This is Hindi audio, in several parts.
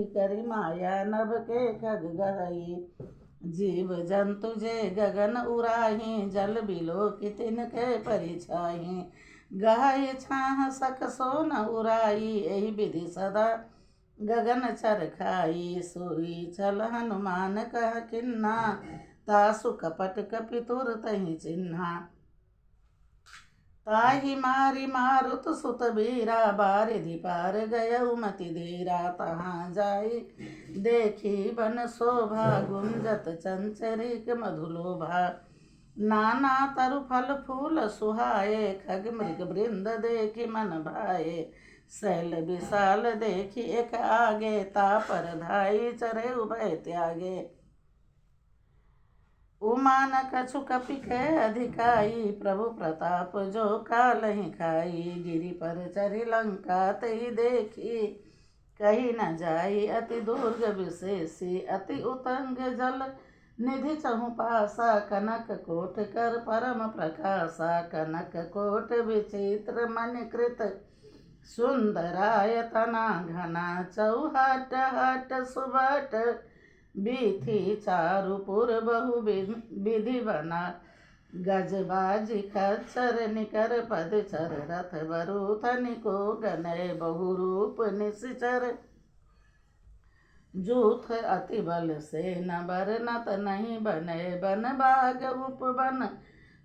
करी माया नभ के खग गहई। जीव जंतु जे गगन उड़ाही, जल बिलो की तिनके परिछाही। गहई छाह सक सो न उड़ाई, एहि विधि सदा गगन चर खाई। सोई चल हनुमान कह किन्ना, तासु कपट कपितुर तहि चिन्हा। ताहि मारी मारुत सुत बीरा, बारिधि पार गयउ मति धीरा। तहाँ जाई देखी बन शोभा, गुंजत चंचरिक मधुलोभा। नाना तरु फल फूल सुहाए, खग मृग वृंद देखी मन भाए। शैल विशाल देखी एक आगे, तापर धाई चरे उभय त्यागे। उमान कछु कपि के अधिकाई, प्रभु प्रताप जो कालहि खाई। गिरि पर चरि लंका तई देखी, कही न जाई अति दुर्ग विशेषी। अति उतंग जल निधि चहु पासा, कनक कोट कर परम प्रकाशा। कनक कोट विचित्र मणिकृत, सुंदरायतना घना। चौहट हट सुबट बीथी, चारुपुर बहु विधि बना। गजबाजी खच्चर निकर पदचर, रथ बरु तनिको गनय बहु रूप निशिचर। जूथ अति बल से न बरनत, नहीं बनय बन बाग उपवन।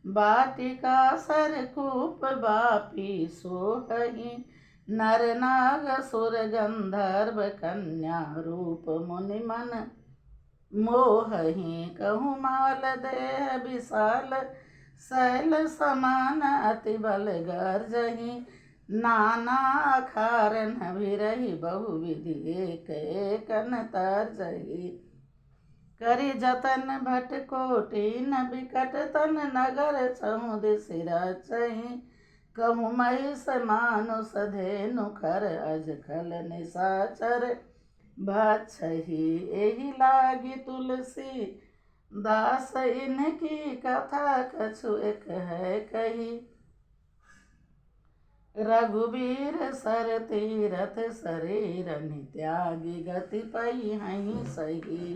बाटिका सरकूप बापी सोहहि, नर नाग सुर गंधर्व कन्या। रूप मुनि मन मोहहि, कहूँ माल देह विशाल। शैल समान अति बल गर्जहि, नाना अखारन भिरहि बहु विधि। एक एकन तर्जहि, करि जतन भट कोटि न बिकट तन। नगर चहु दिसि रचहि, कहूँ महिष मानुष धेनु खर। अजखल निशाचर भक्षहि, एहि लागी तुलसी दास। इनकी कथा कछु एक है कही, रघुबीर सर तीरथ शरीर। त्यागी गति पई हहीं सही,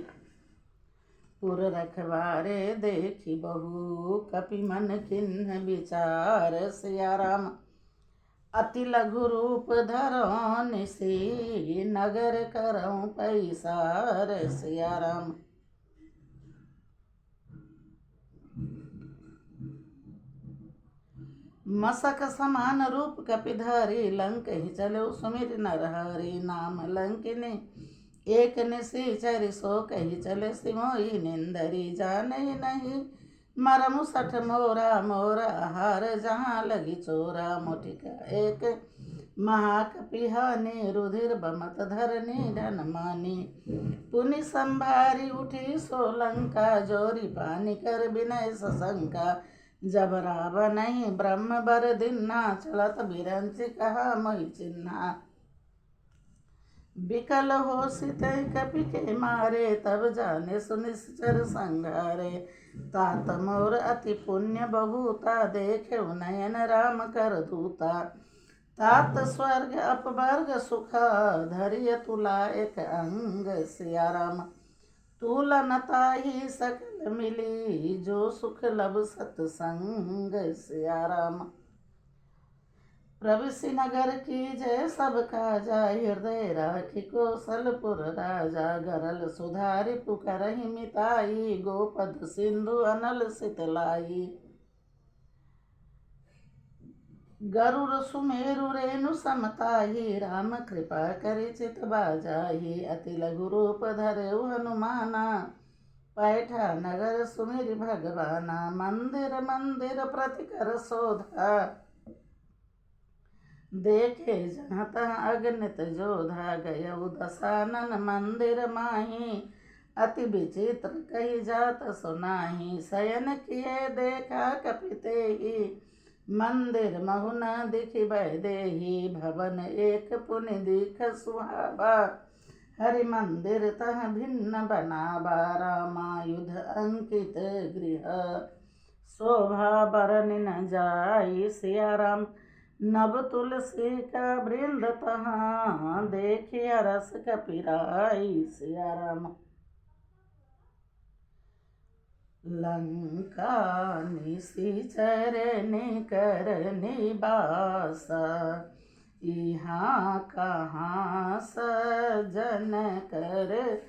पुर रखवारे देखी बहु। कपि मन किन्ह विचार, सिया राम अति लघु रूप धरौ निसी। नगर करौ पैसार, सिया राम। मसक समान रूप कपि धरि, लंक ही चलो सुमिर नरहरि। नाम लंकिनी एक निशिचर, सो कही चले सिमोही निंदरी। जाने नहीं मरमु सठ मोरा, मोर आहार जहाँ लगी चोरा। मुटिका एक महाकपि हानि, रुधिर बमत धरनी धन मानी। पुनि संभारी उठी सो लंका, जोरी पानी कर विनय सशंका। जब रावण ब्रह्म बर दिन्हा, चलत बिरंचि कहा मोहि चिन्हा। बिकल होसि तै कपि के मारे, तब जाने सुनिश्चर संघारे। तात मोर अति पुण्य बहुता, देखे नयन राम कर दूता। तात स्वर्ग अपवर्ग सुख, धरिय तुला एक अंग। सिया राम तुलनता ही सकल मिली, जो सुख लब सतसंग। सिया राम प्रविशि नगर की जय सब काजा, हृदय राखि कौशलपुर राजा। गरल सुधारि पुकरहि मिताई, गोपद सिंधु अनल सितलाई। गरुड़ सुमेरु रेणु समताही, राम कृपा करि चित बाजाही। अति लघु रूप धरऊ हनुमाना, पैठा नगर सुमिरि भगवाना। मंदिर मंदिर प्रति कर शोधा, देखे जहाँ तहाँ अगणित जोधा। गयउ दशानन मंदिर माही, अति विचित्र कही जात सुनाही। शयन किए देखा कपि तेहि, मंदिर महु न दिखि वैदेही। भवन एक पुनि दिख सुहावा, हरि मंदिर तह भिन्न बनावा। रामायुध अंकित गृह, शोभा बरनि न जाई। सिया राम नभ तुलसी का वृंद तहाँ, देखिया रस कपिराई। सिया राम। लंका निशिचर निकर निवासा, यहाँ कहाँ सजन कर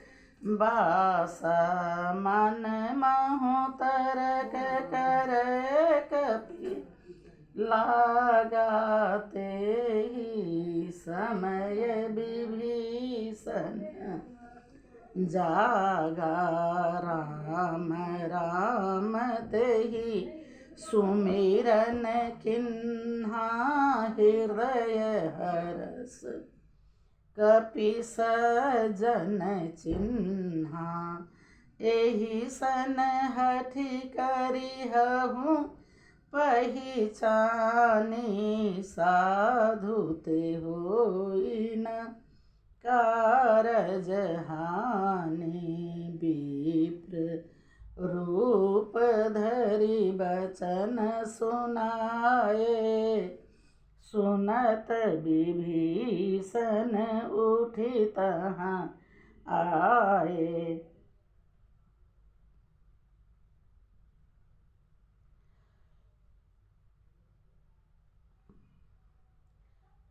बासा। मन महु तरक कर कपि, लगाते ही समय विभीषण जागा। राम राम तेहि सुमिरन किन्हा, हृदय हरस कपि सजन चिन्हा। एहि सन हठि करिहहु पहिचानी, साधु ते होई न कारज हानि। विप्र रूप धरि बचन सुनाए, सुनत विभीषण उठि तहाँ आए।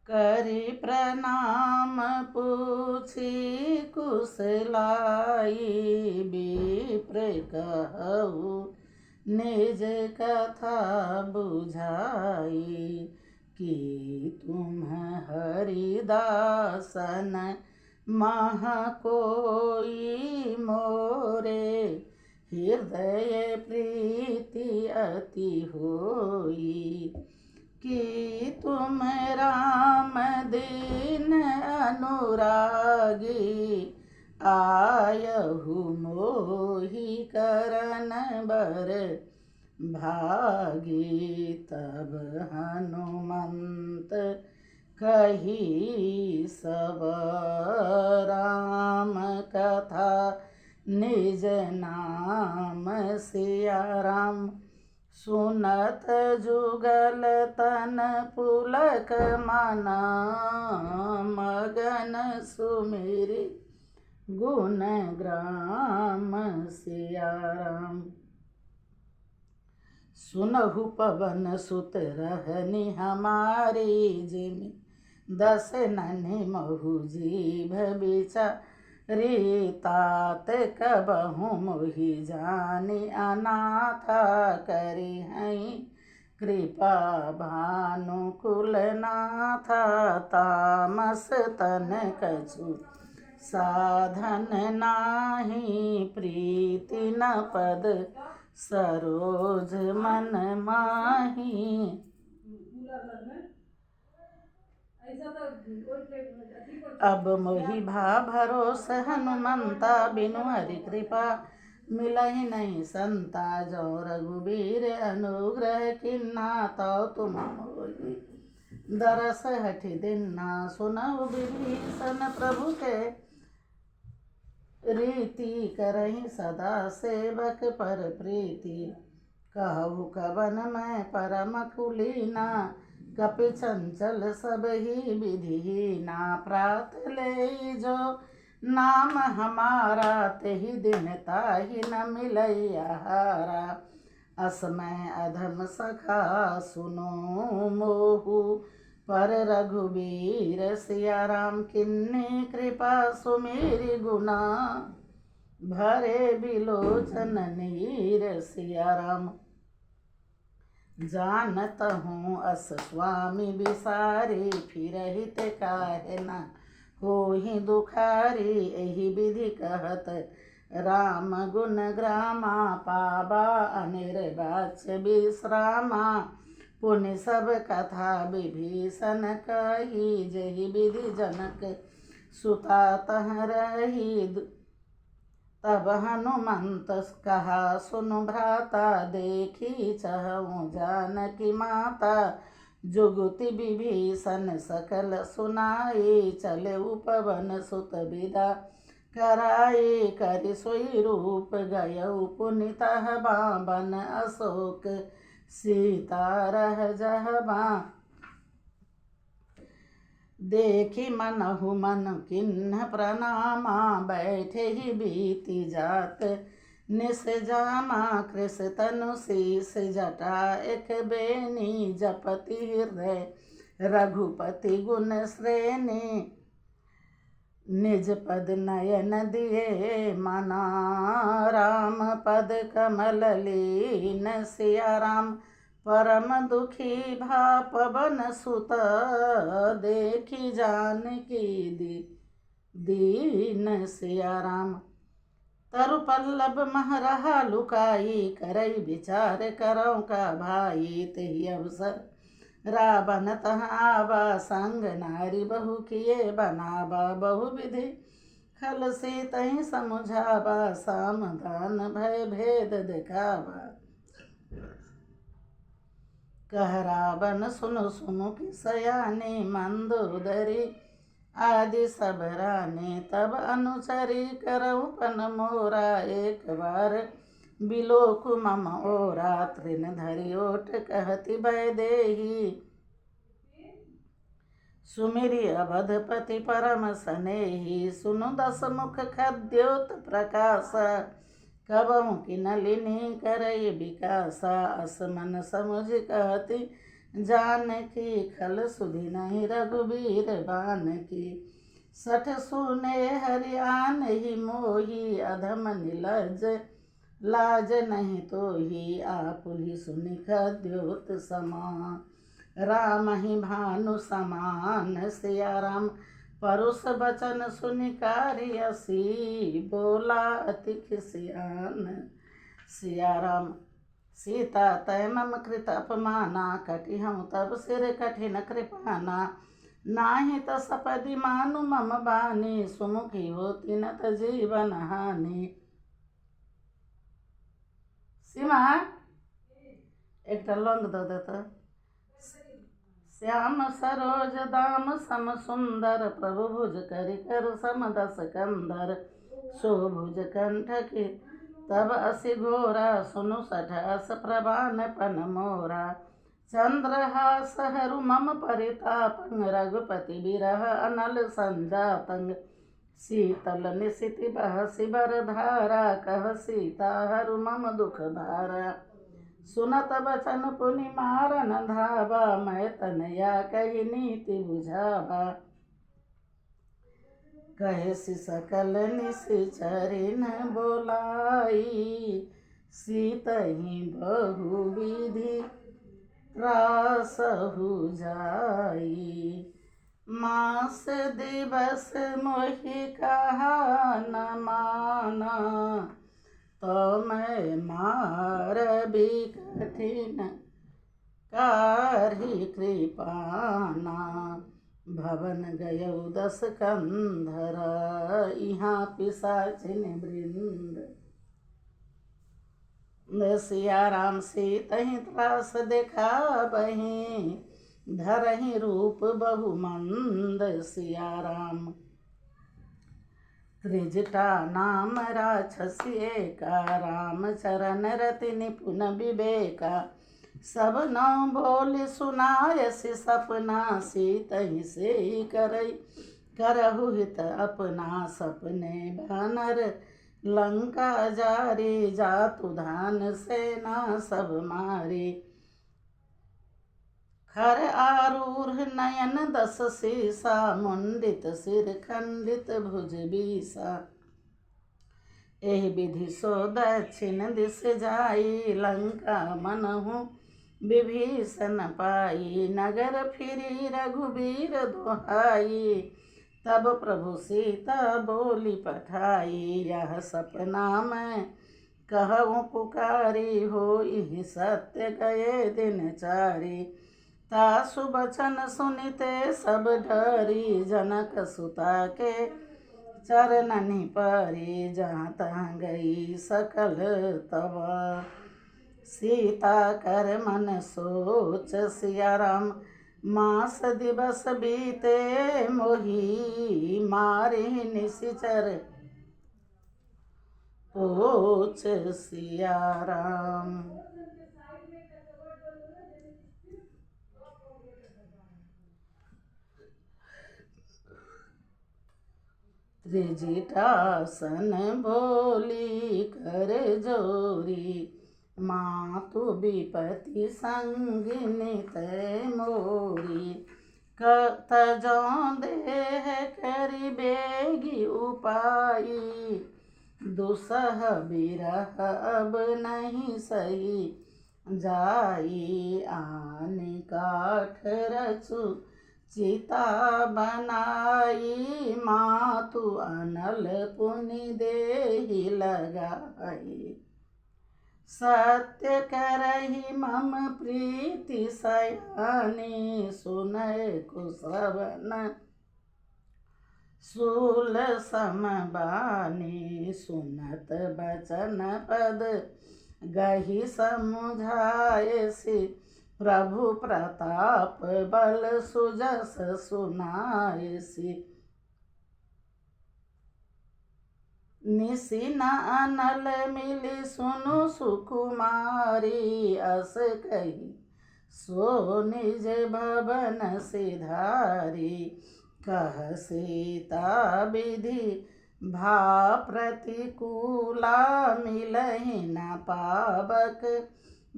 करि प्रणाम पूछि कुशलाई, विप्र कहु निज कथा बुझाई। कि तुम हरिदासन मह कोई मोरे, हृदय प्रीति अति होई। कि तुम राम दीन अनुरागी, आयहु मोहि करन बर भागी। तब हनुमंत कही सब राम कथा, निज नाम सिया राम। सुनत जुगल तन पुलक मना, मगन सुमिरि गुण ग्राम। सिया राम। सुनहु पवन सुत रहनि हमारी, जिमि 10 ननि महु जीभ बिचारी। तात कबहु मोहि जानि अनाथा, करिहहि कृपा भानुकुल नाथा। तामस तन कछु साधन नाही, प्रीति न पद सरोज मन माही। अब मोहि भा भरोस हनुमंता, बिनु हरि कृपा मिलहि नहीं संता। जो रघुबीर अनुग्रह किन्हा, तौ तुम मोहि दरस हठि दिन्हा। सुनहु विभीषण प्रभु के रीति, करहि सदा सेवक पर प्रीति। कहु कवन मैं परम कुलीना, कपि चंचल सबहि विधिहीना। प्रात ले जो नाम हमारा, तेहि दिन ताहि न मिलई आहारा। असमय अधम सखा सुनो मोहु, पर रघुबीर सिया राम। किन्नी कृपा सुमेरि गुना, भरे बिलोचन नीर। सिया राम। जानत हूँ अस स्वामी बिसारी, फिरहित काहे न होहि दुखारी। एहि विधि कहत राम गुण ग्रामा, पाबा अनिर्वाच्य विश्रामा। पुनि सब कथा विभीषण कही, जहि विधि जनक सुता तह रही। तब हनुमंत कहा सुनु भ्राता, देखी चहु जानकी माता। जुगुति विभीषण सकल सुनाई, चले पवन सुत विदा कराई। करि सोई रूप गयउ पुनि तहबा, बन अशोक सीता रह जहबा। देखी मनहु मन किन्ह प्रणामा, बैठे ही बीती जात निस जामा। कृष तनु शीस जटा एक बेनी, जपति हृदय रघुपति गुण श्रेणी। निज पद नयन दिए मना, राम पद कमल लीन। सिया राम परम दुखी भा पवन सुत, देखी जानकी दीन। सिया राम तरु पल्लभ मह रहा लुकाई, करई विचार करौ का भाई। तेहि अवसर रावण तह आवा, संग नारी बहु किए बनावा। बहु विधि खल से तहि समुझावा, सामधान भय भेद दिखावा। कह रावण सुनु सुनु की सयाने, मंदोदरी आदि सब राने। तब अनुचरी करऊ पन मोरा, एक बार बिलोक मम ओरा। तृण धरि ओट कहति भय देही, सुमिरि अवधपति परम सनेही। सुनु दस मुख खद्योत प्रकाश, कबहु की नलिनी करई विकासा। असमन समुझ कहती जानकी, खल सुधि नहीं रघुबीर बानकी। सठ सुने हरियान ही मोही, अधम निलज लाज नहीं तोही। आप ही सुनि खद्योत समा, राम ही भानु समान। सिया राम परुष बचन सुनि कारियसी, बोला अति खिसियान। सिया राम सीता तय मम कृत अपमाना, कटि हूँ तब सिर कठिन कृपाना। नाही त सपदि मानु मम बानी, सुमुखी होती न त जीवन हानि। सीमा एक लौंग दो देता। श्याम सरोज दाम सम सुंदर, प्रभु भुज करि कर सम दस कंधर। सो भुज कंठ की तब असि घोरा, सुनु सठ अस प्रभान पन मोरा। चंद्रहास हरु मम परितापं, रघुपति बिरह अनल संजातंग। शीतल निशिति बहसि बर धारा, कह सीता हरु मम दुख भारा। सुनत बचन पुनि मारन धावा, मैं तनया कही नीति बुझावा। कहे सि सकल निशिचरि न बोलाई, सीतहि बहु विधि त्रासहु जाई। मास दिवस मोहि कहा न माना, तो मैं मार भी कठिन कारहि कृपाना। भवन गयौ दस कंधर, यहाँ पिशाचिन वृंद। सिया राम सीतहि त्रास देखाबहि, धरहि रूप बहु मंद। सिया राम त्रिजटा नाम राक्षसी एका, राम चरण रति निपुण विवेका। सब नौ बोल सुनायसि सपना, सीतहि से करई करहु हित अपना। सपने बानर लंका जारी, जातु धान सेना सब मारी। खर आरूढ़ नयन दस सीसा, मुंडित सिर खंडित भुज बीसा। एहि विधि सो दक्षिण दिस जाई, लंका मनहु विभीषण पाई। नगर फिरी रघुबीर दोहाई, तब प्रभु सीता बोली पठाई। यह सपना मैं कहूँ पुकारी, होई सत्य गए दिन चारी। तासु बचन सुनिते सब डरी, जनक सुता के चरणनि परी। जहाँ तहाँ गई सकल तब, सीता कर मन सोच। सिया राम मास दिवस बीते मोही, मारि निशिचर पूछ। सिया राम त्रिजिटासन बोली कर जोरी, मातु विपति संगिनी तै मोरी। तजो देह करी बेगी उपाई, दुसह बिरह अब नहीं सही जाई। आने काठ रचु चिता बनाई, मातु अनल पुनि देहि लगाई। सत्य करहि मम प्रीति सयानी, सुनय कुश्रवण शूल समबानी। सुनत बचन पद गहि समुझायसि, प्रभु प्रताप बल सुजस सुनायसि। निसिन अनल मिली सुनु सुकुमारी, अस कही सो निज भवन सिधारी। कह सीता विधि भा प्रतिकूला, मिलहि न पावक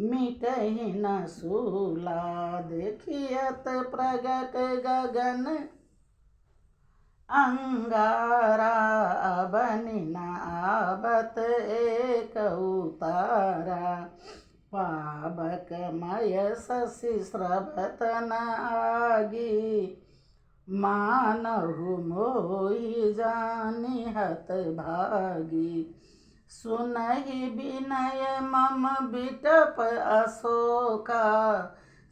मिटहि न सूला। देखियत प्रगट गगन अंगारा, अबनि न आवत एक उतारा। पावक मय शशि स्रवत न आगी, मानहु मोहि जानि हत भागी। सुनहि विनय मम बिटप अशोका,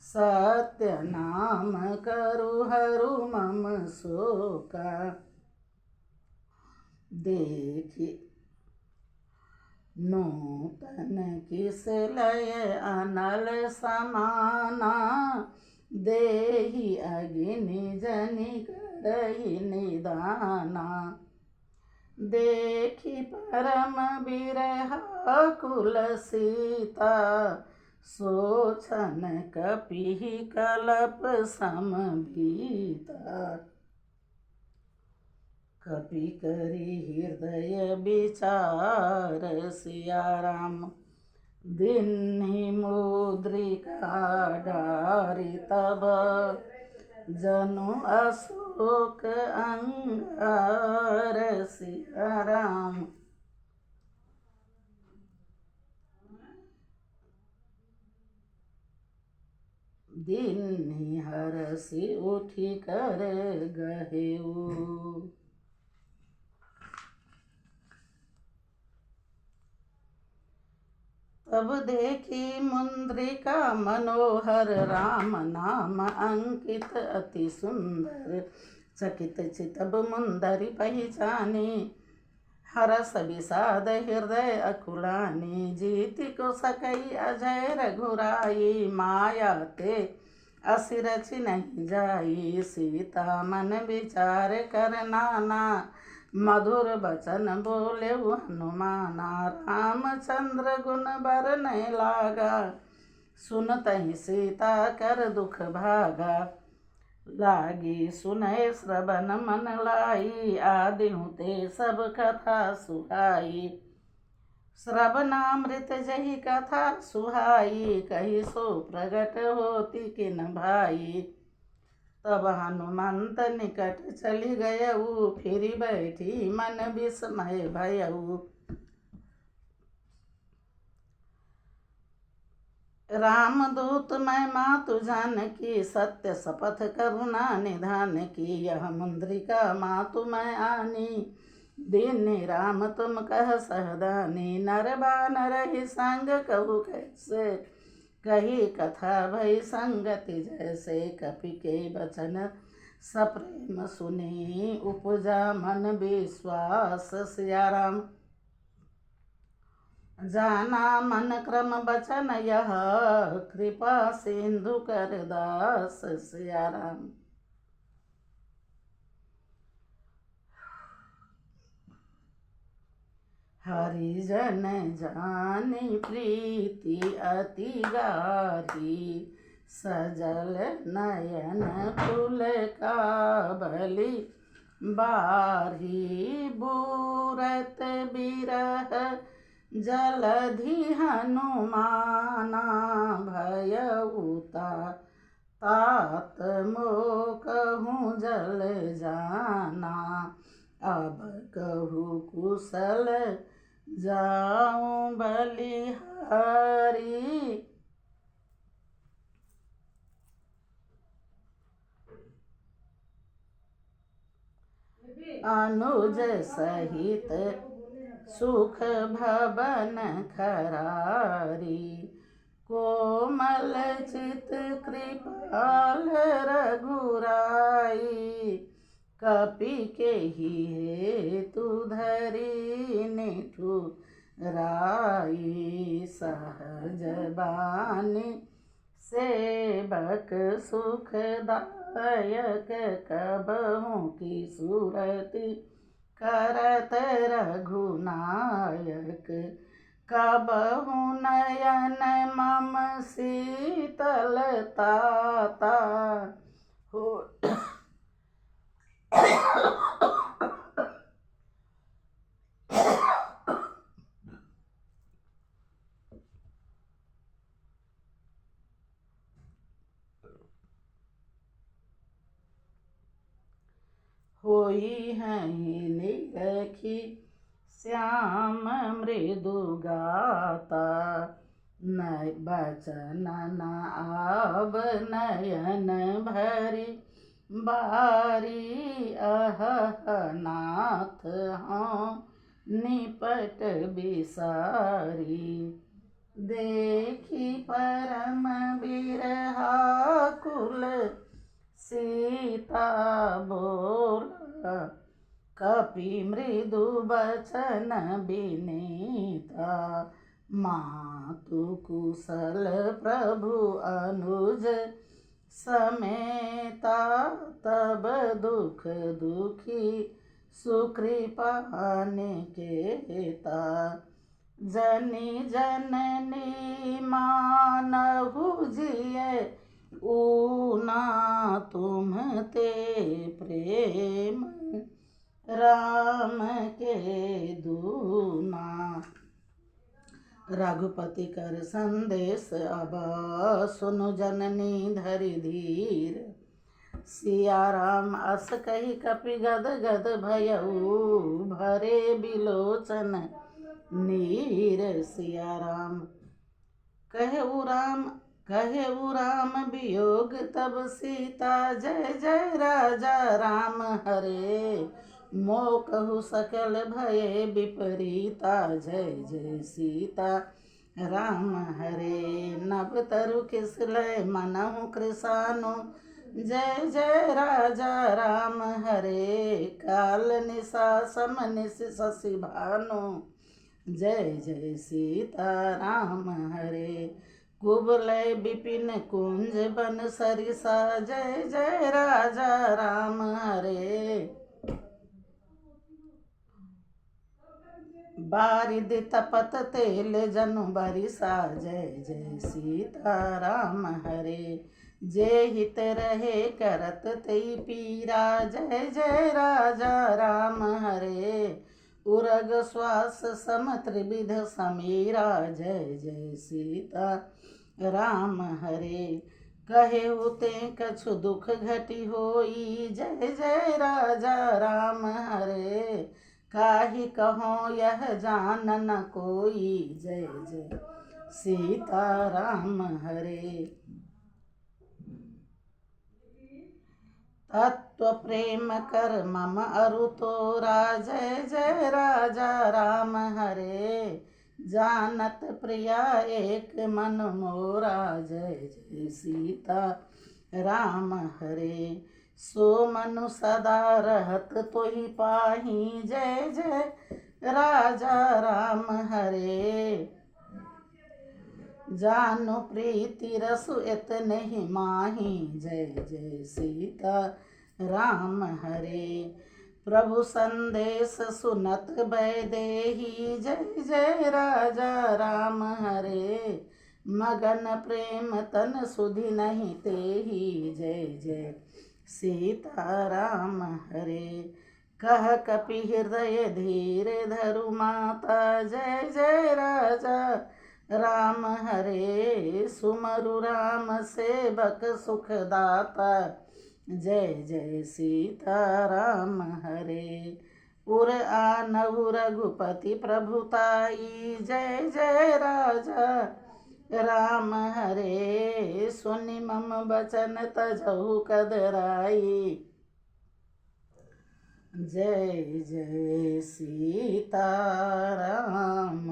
सत्य नाम करु हरु मम शोका। देखि नूतन किस लय अनल समाना, देहि अग्नि जनि करहि निदाना। देखि परम बिरहा कुल सीता, सोचन कपिहि कलप सम भीता। कपि करि हृदय विचार, सिया राम दीन्हि मुद्रिका डारि। तब जनु अशोक अंगार, सिया राम दीन्हि हरसि उठि कर गहेउ। तब देखी मुद्रिका मनोहर, राम नाम अंकित अति सुंदर। चकित चितब मुंदरि पहिचानी, हरस विषाद हृदय अकुलानी। जीति को सकई अजय रघुराई, माया ते असि रचि नहीं जाई। सीता मन विचार कर नाना, मधुर बचन बोले हनुमाना। रामचंद्र गुण बरनय लागा, सुनतहि सीता कर दुख भागा। लागी सुनय श्रवण मन लाई, आदिहु ते सब कथा सुहाई। श्रवणामृत जहि कथा सुहाई, कहि सो प्रगट होति किन भाई। तब हनुमंत निकट चली गयऊ, फिरि बैठी मन विस्मय भयऊ। रामदूत मैं मातु जानकी, सत्य शपथ करुणा निधान की। यह मुद्रिका मातु मैं आनी, दीन्हि राम तुम कह सहदानी। नर बानर ही संग कहु कैसे, कही कथा भई संगति जैसे। कपि के बचन सप्रेम सुनी, उपजा मन विश्वास। सिया राम जाना मन क्रम बचन यह, कृपा सिंधु कर दास। सिया राम हरिजन जानी प्रीति अति गाढ़ी, सजल नयन फूल का बलि बारी बूरत बिरह जलधि हनुमाना भयउता तात मोकहूँ जल जाना। अब कहूँ कुशल जाऊँ बलिहारी। अनुज सहित सुख भवन खरारी। कोमल चित कृपाल रघुराई। कपि के ही हेतु धरी निठुराई। सहज बानी सेवक सुखदायक कबहू की सूरति करत रघुनायक। कबहू नयन मम शीतलताता हो। होई हैं निरखी श्याम मृदु गाता। न बचन न आब नयन भरी बारी। अह नाथ हाँ निपट बिसारी। देखी परम बिरहाकुल सीता बोला। कपि मृदु बचन बिनीता। मातु कुशल प्रभु अनुज समेता। तब दुख दुखी सुकृपा निकेता। जनी जननी मानहु जिय ऊना। तुम ते प्रेम राम के दूना। रघुपति कर संदेश अब सुनु जननी धरि धीर। सिया राम अस कही कपि गद गद भयउ। भरे बिलोचन नीर। सिया राम कहेउ राम वियोग तब सीता। जय जय राजा राम हरे। मोकहु सकल भये विपरीता। जय जय सीता राम हरे। नभ तरु किसलय मनहु कृसानु। जय जय राजा राम हरे। काल निशा सम निश शशि भानु। जय जय सीता राम हरे। कुबलय विपिन कुंज बन सरिसा। जय जय राजा राम हरे। बारिद तपत तेल जनु बरिसा। जय जय सीता राम हरे। जे हित रहे करत तेई पीरा। जय जय राजा राम हरे। उरग श्वास सम त्रिविध समीरा। जय जय सीता राम हरे। कहे होते कछु दुख घटी होई। जय जय राजा राम हरे। काहि कहो यह जान न कोई। जय जय सीता राम हरे। तत्व प्रेम कर मम अरु तोरा। जय जय राजा राम हरे। जानत प्रिया एक मन मोरा। जय जय सीता राम हरे। सो मनु सदा रहत तोहि पाही। जय जय राजा राम हरे। जानु प्रीति रसु इतने ही माही। जय जय सीता राम हरे। प्रभु संदेश सुनत वैदेही। जय जय राजा राम हरे। मगन प्रेम तन सुधि नहीं तेही। जय जय सीता राम हरे। कह कपि हृदय धीर धरु माता। जय जय राजा राम हरे, सुमरु राम सेवक सुखदाता। जय जय सीता राम हरे, उर आनहु रघुपति प्रभुताई। जय जय राजा राम हरे, सुनि मम बचन तजहु कदराई। जय जय सीता राम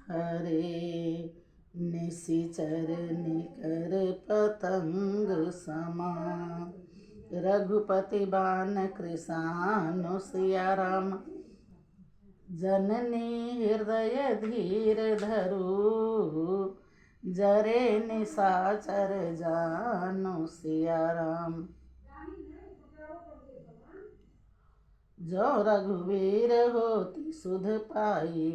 हरे, निशिचर निकर पतंग समा। रघुपति बान कृसानु सिया राम, जननी हृदय धीर धरु। जरे निशाचर जानु सिया राम। जो रघुवीर होती सुध पाई,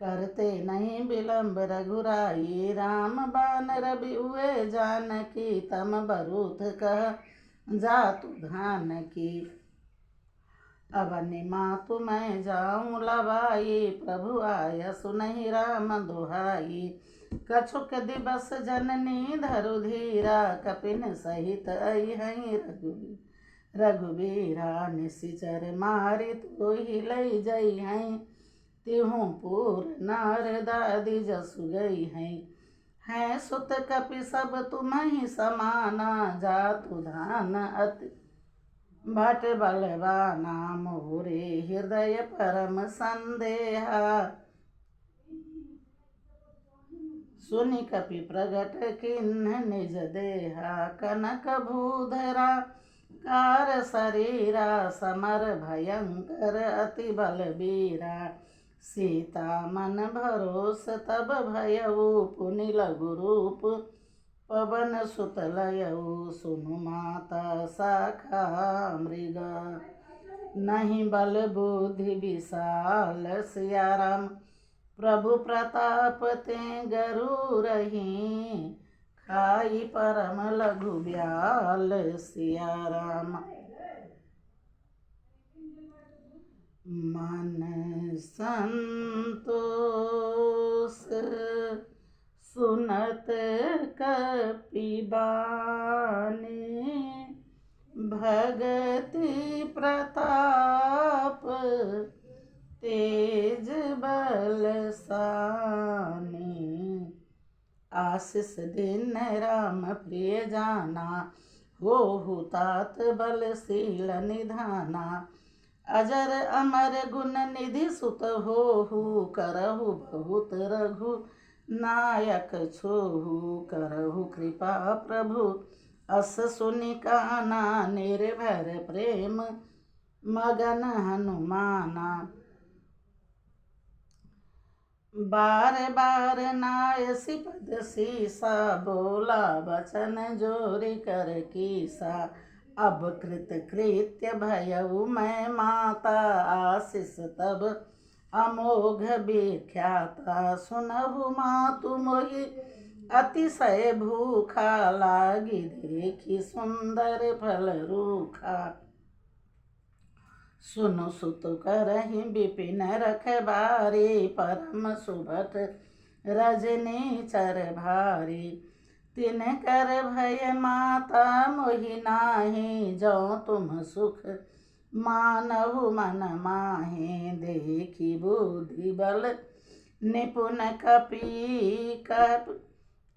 करते नहीं विलम्ब रघुराई। राम बान रवि हुए जानकी, तम बरूथ कह जातु धान की। अवनि मातु मैं जाऊं लवाई, प्रभु आय सुनहि राम दुहाई। कछुक दिवस जननी धरु धीरा, कपिन सहित अइहै रघुबीरा। निशिचर मारि तोहि लई जइहै, तिहु पूर नारदादि जसु गइहै। हैं सुत कपि सब तुम्हि समाना, जातु धान अति भट बलवाना। मोरे हृदय परम संदेहा, सुनि कपि प्रगट किन्ह निज देहा। कनक भूधरा कार शरीरा, समर भयंकर अति बलबीरा। सीता मन भरोस तब भयउ, पुनि लघु रूप पवन सुत लयउ। सुनु माता शाखा मृग, नहीं बल बुद्धि विशाल। सिया राम प्रभु प्रताप ते गरुरहि, खाई परम लघु ब्याल। सिया राम मन संतोष, सुनत कपि बानी। भगति प्रताप तेज बल सानी। आशीष दिन राम प्रिय जाना, होहु तात बलशील निधाना। अजर अमर गुण निधि सुत होहु, करहु बहुत रघु नायक छोहु। करहु कृपा प्रभु अस सुनि काना, निर्भर प्रेम मगन हनुमाना। बार बार नायसी पद सीसा, बोला वचन जोरि कर कीसा। अब कृत कृत्य भयउ मैं माता, आशीष तब अमोघ विख्याता। सुनहु मातु मोहि अतिशय भूखा, लागी देखी सुंदर फल रूखा। सुनु सुत करहि विपिन रखबारी, परम सुभट रजनी चर भारी। तिनकर भय माता मोहि नाही, जो तुम सुख मानहु मन माहि। देखी बुद्धि बल निपुण कपि,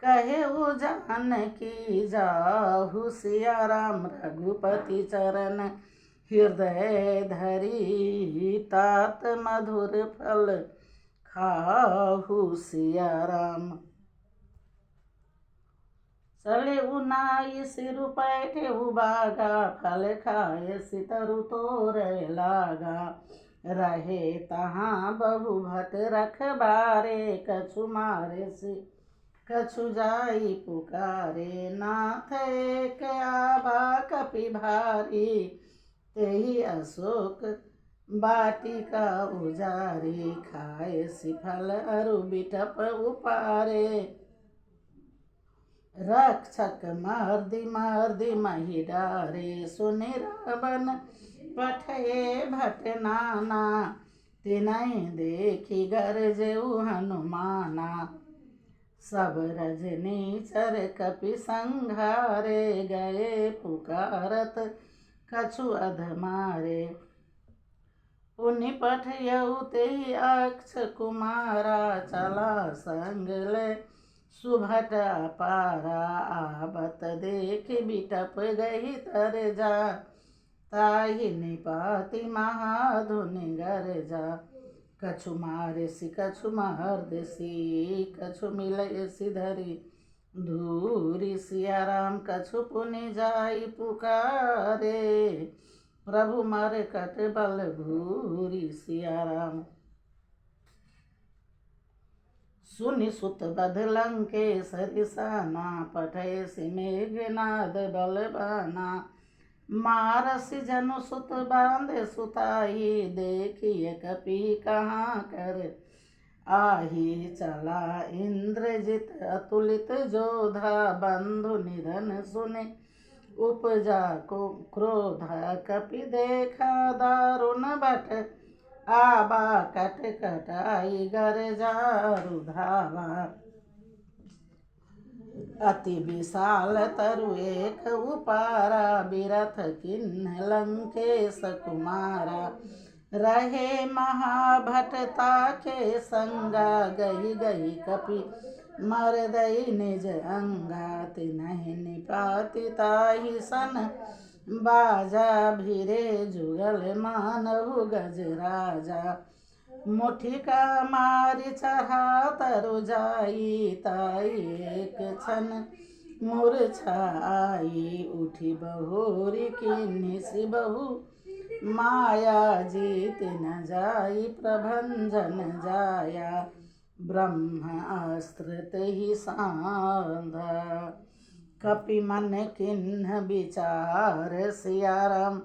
कहेउ जानकी जाहु। सिया राम रघुपति चरण हृदय धरी, तात मधुर फल खाहु। सिया राम चले उनाई सिरु पैठे बागा, फल खाए सितरु तोर लागा। रहे तहाँ बहु भट रखबारे, कछु मारे से कछु जाई पुकारे। नाथ एक आभा कपि भारी, तेहि अशोक बाटिका उजारी। खाए सिफल अरु बिटप उपारे, रक्षक मर्दि मर्दि महि डारे। सुनि रावण पठये भट नाना, तिनहि देखी गरजेउ हनुमाना। सब रजनीचर कपि संघारे, गए पुकारत कछु अध मारे। पुनि पठयउ तेहि अक्ष कुमारा, चला संग ले सुभट अपारा। आवत देख बिटप गई तर जा, ताहि निपाति महाधुनि गरजा। कछु मारेसि कछु महर्देसि, कछु मिलयसि धरि धूरि। सिया राम कछु पुनि जाई पुकारे, प्रभु मरकट बल भूरि। सिया राम सुनि सुत बध लंकेसरि साना, पठयसि मेघनाद बलबाना। मारसि जनु सुत बांधे सुताही, देखिए कपि कहाँ कर आही। चला इंद्रजित अतुलित जोधा, बंधु निधन सुने उपजा को क्रोधा। कपि देखा दारुण बट, आबा कट कटाई गरजा रुधावा। अति विशाल तरु एक उपारा, बिरथ किन्ह लंकेश कुमारा। रहे महाभटता के संगा, गही गही कपि मरदई निज अंगा। तिनहि निपाति ताहि सन बाजा, भिरे जुगल मानहु गजराजा। मुठिका मारि चढ़ा तरु जाई, ताई एक क्षण मूर्छाई। उठी बहोरी किन्हि सिबहु, माया जीत न जाई प्रभंजन जाया। ब्रह्मास्त्र तेहि साधा, कपि मन किन्ह विचार। सिया राम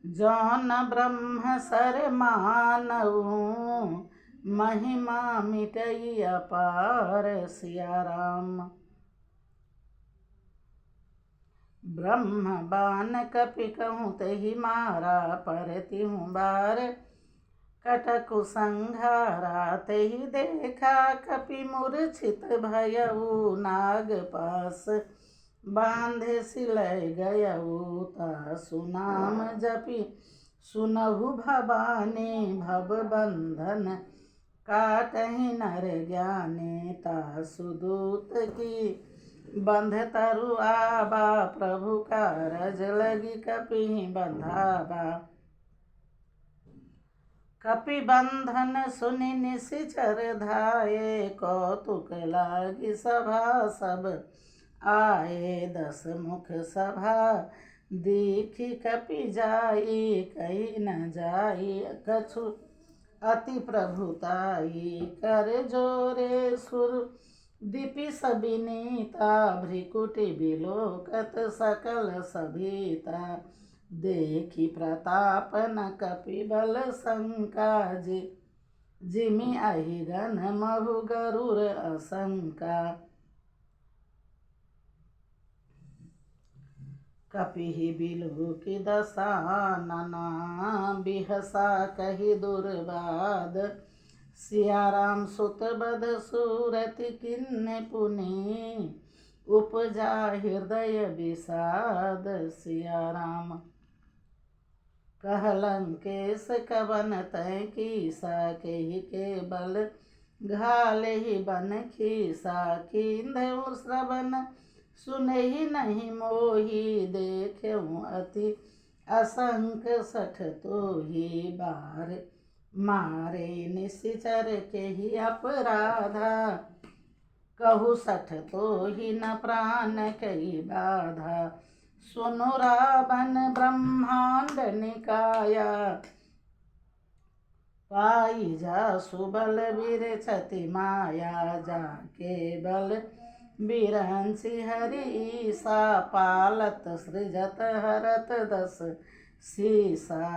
जौन ब्रह्म सर मानऊ, महिमा मिटई अपार। सिया राम ब्रह्म बान कपि कहूँ तेहि मारा, परतिहु बार कटकु संघारा। तेहि देखा कपि मूर्छित भयऊ, नाग पास बांधे सिलय गयऊ। तासु नाम जपि सुनहु भवानी, भव बंधन काटहि नर ज्ञानी। तासु दूत की बंध तरु आबा, प्रभु कारज लगी कपि बंधाबा। कपि बंधन सुनि निशिचर धाये, कौतुक लागी सभा सब आए। 10 मुख सभा देखी कपि जाई, कही न जाई कछु अति प्रभुताई। कर जोरे सुर दीपि सबिनीता, भ्रिकुटि बिलोकत सकल सभीता। देखी प्रताप न कपि बल शंका, जिमि अहिरन महु गरुर असंका। कपिहि बिलोकि दसानना, बिहसा कहि दुर्बाद। सिया राम सुत बध सूरति किन्ने पुनि, उपजा हृदय विषाद। सिया राम कह लंकेश कवन तै कीसा, केहि के बल घालेहि बन खीसा। कीन्हु श्रवण सुनहि नहीं मोहि, देखेउ अति असंक 60 तोहि। बार मारे निशिचर केहि अपराधा, कहु 60 तोहि न प्राण कई बाधा। सुनु रावण ब्रह्मांड निकाया, पाई जासु बल विरचति माया। जाके बल बिरंसि हरि ईसा, पालत सृजत हरत 10 सीसा।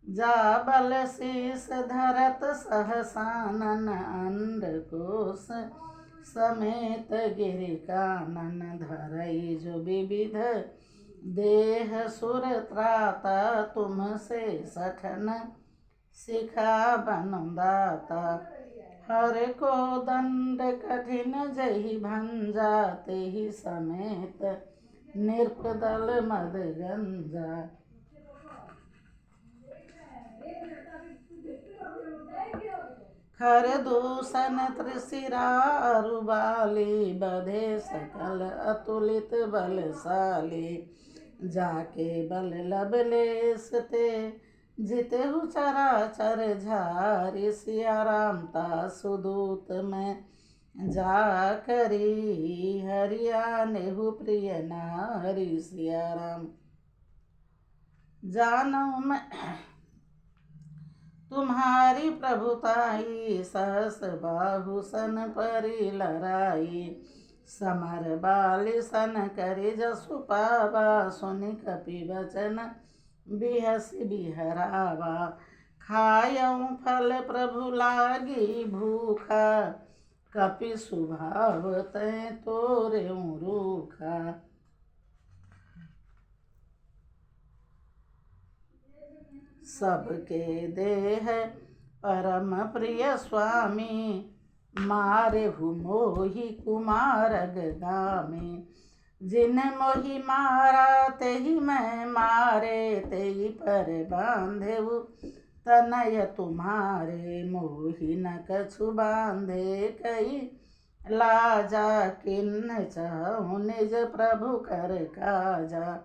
जा बल शीस धरत सहसानन, अंडकोश समेत गिरि कानन। धरई जो विविध देह सुर त्राता तुमसे सठन सिखा बनदाता। हर को दंड कठिन जहि भंजा तेहि समेत निर्पदल मद गंजा। खर दूषण त्रिशिरा अरुबाली बधे सकल अतुलित बलशाली। जाके बल लबलेस ते जितेहु चराचर झारि। सिया राम ता सुदूत में जा करी हरिया नेहु प्रिय नारी। सिया राम जानू मैं तुम्हारी प्रभुताई सहस बाहु सन परी लड़ाई। समर बाली सन करी जसु पावा सुनि कपि वचन बिहसि बिहरावा। खायऊ फल प्रभु लागी भूखा कपि सुभाव तै तोरेऊ रूखा। सबके देह परम प्रिय स्वामी मारेहु मोहि कुमारग गामी। जिन मोहि मारा तेहि मैं मारे तेहि पर बांधेहु तनय तुम्हारे। मोहि न कछु बांधे कई लाजा किन्न चाहूँ निज प्रभु कर काजा।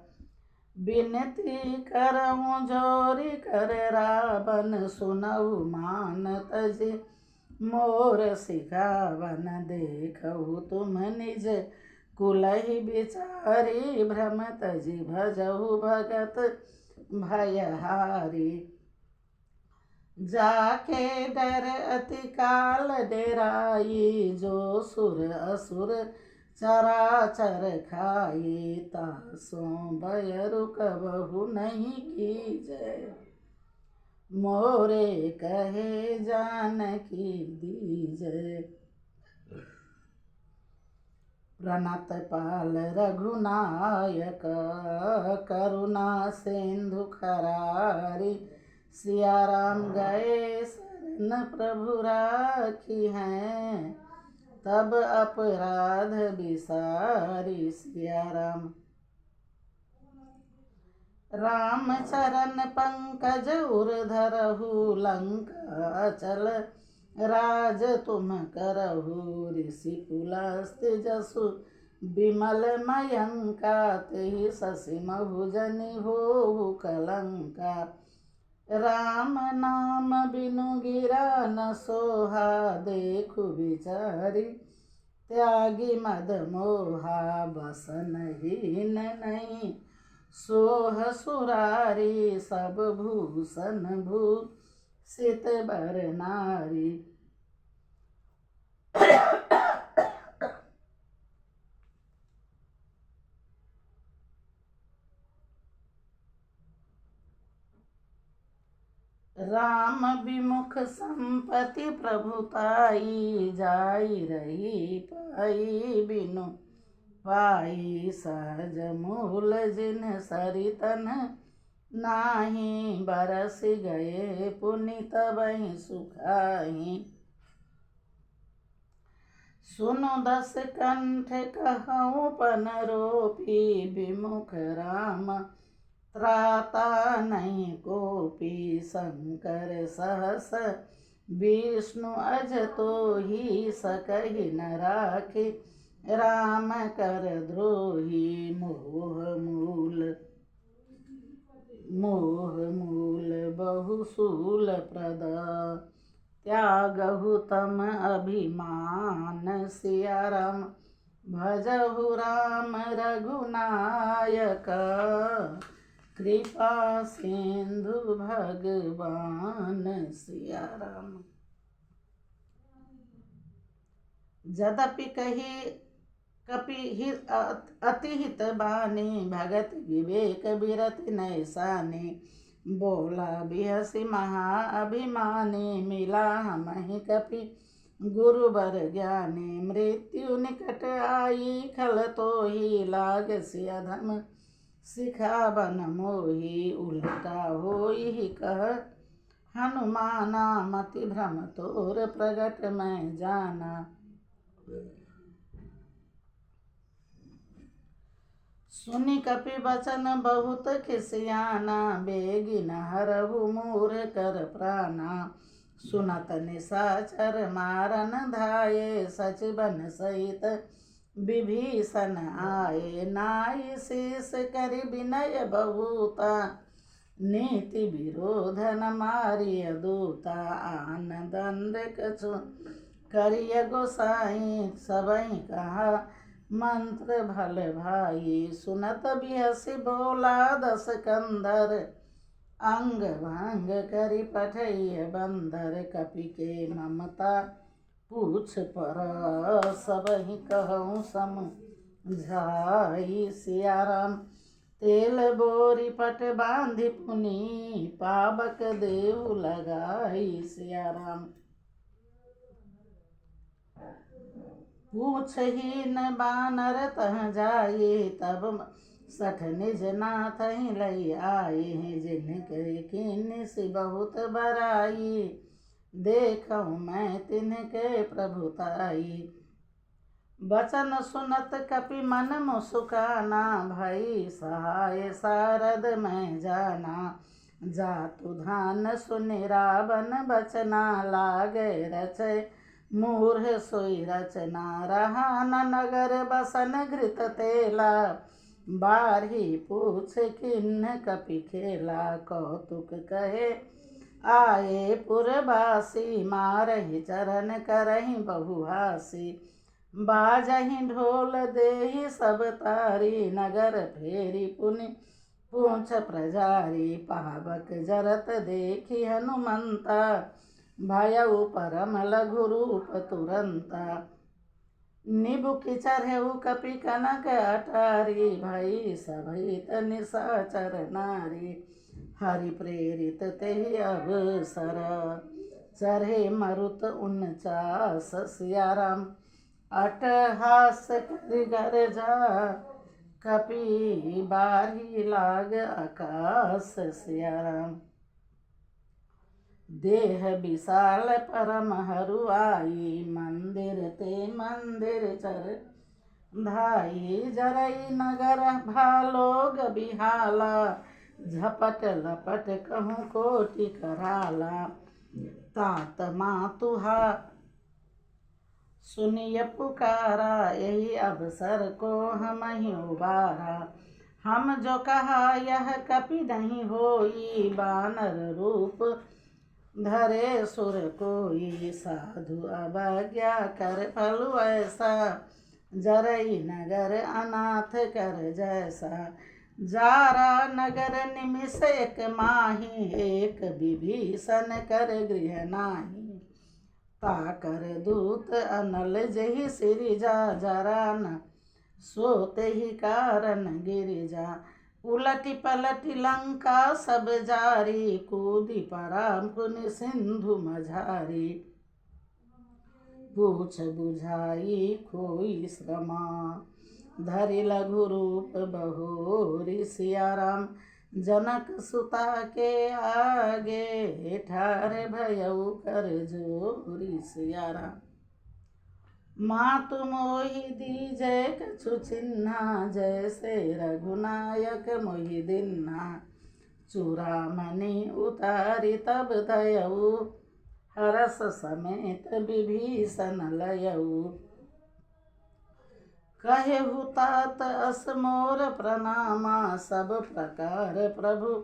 बिनती करऊँ जोरी कर रावण सुनऊ मान तज मोर सिखावन। देखहु तुम निज कुलहि बिचारी भ्रम तजि भजहु भगत भयहारी। जाके डर अति काल डेराई जो सुर असुर चराचर खाई। तासों बयरु कबहु नहीं कीजय मोरे कहे जानकी दीजय। प्रणत पाल रघुनायक करुणा सिंधु खरारी। सिया राम गए शरण प्रभु राखी हैं तब अपराध बिसारी। सिया राम राम चरण पंकज उर्धरहु लंका चल राज तुम करहु। ऋषि कुलस्ति जसु विमल मयंका तेहि शशि महुजनि होहु कलंका। राम नाम बिनु गिरा न सोहा देखु बिचारी त्यागी मद मोहा। बसन हीन नहीं सोह सुरारी सब भूषण भूषित बर नारी। राम विमुख संपत्ति प्रभुताई जाई रही पाई। बिनु पाई सहज मूल जिन सरितन नाही। बरस गए पुनित बहि सुखाही। सुनु दस कंठ कहूँ पन रोपी विमुख राम त्राता नहीं कोपी। शंकर सहस विष्णु अज तो ही सकहि न राखी। राम कर द्रोही मोह मूल बहुसूल प्रद। त्यागहु तम अभिमान। सिया राम भजहु राम रघुनायक कृपा सिंधु भगवान। सिया राम यद्यपि कही कपि अति हित बानी। भगत विवेक बिरति नैसानी। बोला बिहसी महा अभिमानी। मिला हमहि कपि गुरु बर ज्ञानी। मृत्यु निकट आई खल तो ही लाग सिया धम सिखा बन मोही उल्टा होई कह, हनुमाना मति भ्रम तोर प्रगट मैं जाना। सुनि कपि बचन बहुत खिसियाना, बेगिन हरहु मूर कर प्राणा। सुनत निशाचर मारन धाये, सचिवन सहित विभीषण आए। नाई शीस करि विनय बहुता, नीति विरोधन मारिय दूता। आन दंड कछु करिय गोसाई, सबहि कहा मंत्र भल भाई। सुनत बिहसि बोला दस कंधर, अंग भंग करि पठैय बंधर। कपि के ममता पूछ पर, सबहि कहूँ समझाई। सिया राम तेल बोरी पट बांधि पुनि, पावक देहु लगाई। सिया राम पूछहीन बानर तह जाए, तब सठ निज नाथ ही लई आए। जिनके किन्नी बहुत बराई, देखऊँ मैं तिनके प्रभुताई। बचन सुनत कपि मन मुस्काना, भई सहाय सारद मैं जाना। जातु धान सुनि रावण बचना, लागे रचय मूर्ह सोई रचना। रहा न नगर बसन घृत तेला, बारही पूछ किन्न कपि खेला। कौतुक कहे आए पुरबासी, मारहि चरण करहि बहुहासी। बाजहि ढोल देहि सब तारी, नगर फेरी पुनि पूछ प्रजारी। पावक जरत देखि हनुमंता, भयउ परम लघु रूप तुरंता। निबुकि चढ़ऊ कपि कनक अटारी, भई सभीत निशाचर नारी। हरि प्रेरित तेहि अवसर, चढ़े मरुत 49। सिया राम अट्टहास करि गरजा, कपि बारही लाग आकाश। सिया राम देह विशाल परम हरुआई, मंदिर ते मंदिर चर धाई। जरई नगर भालोग बिहाला, झपट लपट कहूँ कोटि कराला। तात मातुहा सुनिय पुकारा, यही अवसर को हमहि उबारा। हम जो कहा यह कपि नहीं होई, बानर रूप धरे सुर कोई। साधु अवज्ञा कर फलु ऐसा, जरई नगर अनाथ कर जैसा। जारा नगर निमिष एक माही, एक विभीषण कर गृह नाही। ताकर दूत अनल जहि सिरिजा, जरा न सोते ही कारण गिरिजा। उलटि पलटि लंका सब जारी, कूदि परा पुनि सिंधु मझारी। पूछ बुझाई खोई श्रमा, धरि लघु रूप बहोरी। सिया राम जनक सुता के आगे, ठार भयउ कर जोरी। सिया राम मातु मोहि दीजै कछु चिन्हा, जैसे रघुनायक मोहि दिन्हा। चूड़ामणि उतारी तब दयऊ, हरस समेत विभीषण लयऊ। कहेहु तात अस मोर प्रणामा, सब प्रकार प्रभु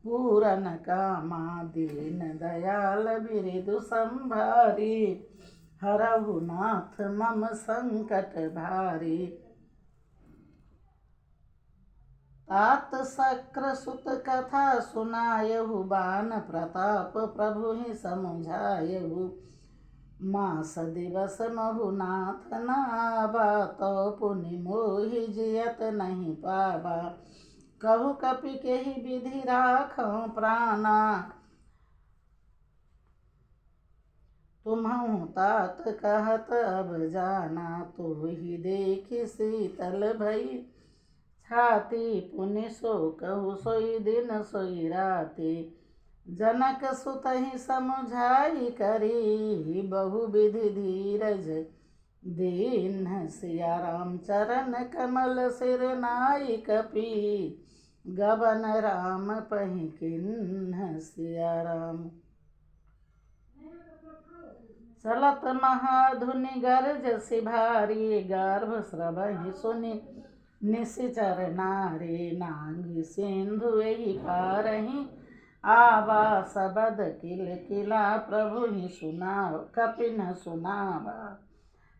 पूरन कामा। दीन दयाल बिरधु संभारी, हरहु नाथ मम संकट भारी। तात शक्र सुत कथा सुनायहु, बान प्रताप प्रभु ही समुझायहु। मास दिवस महु नाथ न आबा, तो पुनि मोहि जियत नहीं पाबा। कहु कपि केहि विधि राखहुँ प्राणा, तुम्हु तात कहत अब जाना। तोहि देखि शीतल भई खाती पुनि सो कहु सोई दिन सोई राती। जनक सुत ही समुझाई करी बहु विधि धीरज दीन। सिया राम चरण कमल सिर नाई कपी गबन राम पहि किन्ह। सिया राम चलत महाधुनि गरजसि भारी गर्भ स्रवहि सुनि निशिचर नारी। नांगी सिंधु एहि पारहि आवा सबद किल किला प्रभु ही सुनाव कपिन सुनावा।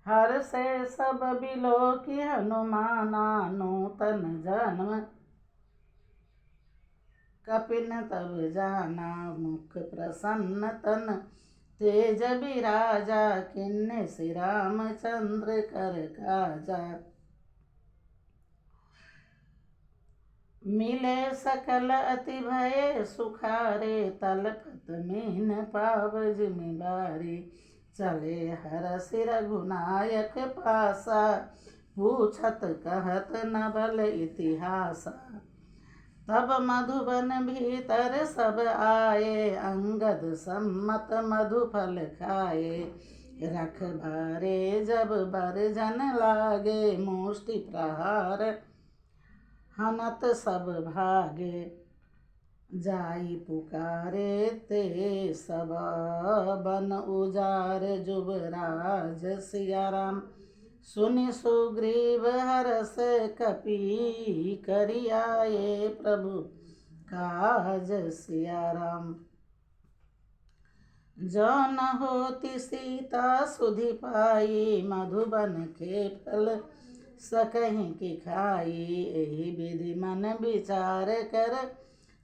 हर से सब बिलो की हनुमाना नूतन जन्म कपिन तब जाना। मुख प्रसन्न तन तेज बिराजा किन्ने श्री रामचंद्र कर काजा। मिले सकल अति भय सुखारे तलपत मीन पाव जिमिबारी। चले हरषि रघुनायक पासा पूछत कहत न बल इतिहासा। तब मधुबन भीतर सब आए अंगद सम्मत मधुफल खाए। रखबारे जब बरजन लागे मुष्टि प्रहार हनत सब भागे। जाई पुकारे ते सब बन उजार जुबराज। सिया राम सुनि सुग्रीव हरष कपि करि आए प्रभु काज। सिया राम जो न होती सीता सुधि पाई मधुबन के फल सकहीं की खाई। एहि विधि मन विचार कर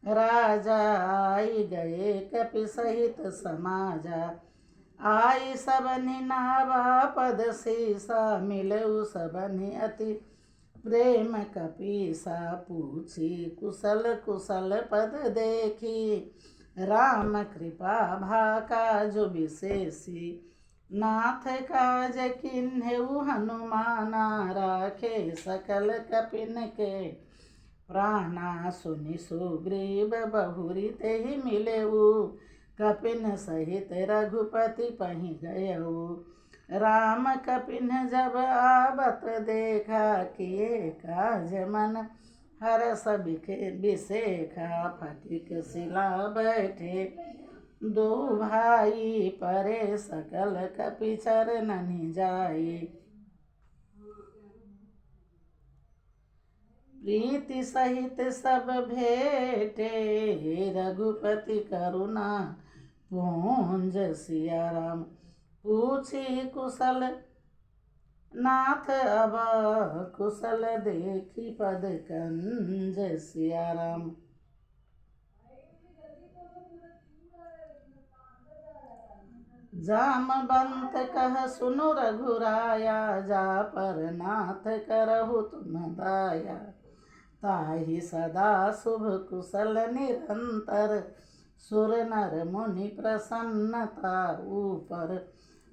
राजा आई गए कपि सहित समाजा। आई सबनि नावा पद सीसा मिलऊ सबनि अति प्रेम कपीसा। पूछी कुशल कुशल पद देखी राम कृपा भाका जो विशेषी। नाथ काज किन्हेउ हनुमाना राखे सकल कपिन के प्राणा। सुनि सुग्रीव बहुरी तेहि मिलेऊ कपिन सहित रघुपति पहि गयऊ। राम कपिन जब आबत देखा किए काज मन हरष बिसेखा। फटिक शिला बैठे दो भाई परे सकल कपि चरणनि जाई। प्रीति सहित सब भेटे रघुपति करुणा पूंज। सिया राम पूछी कुशल नाथ अब कुशल देखी पद कंज। सिया राम जामवंत कह सुनु रघुराया जा पर नाथ करहु तुम दाया। ताहि सदा शुभ कुशल निरंतर सुर नर मुनि प्रसन्नता ऊपर।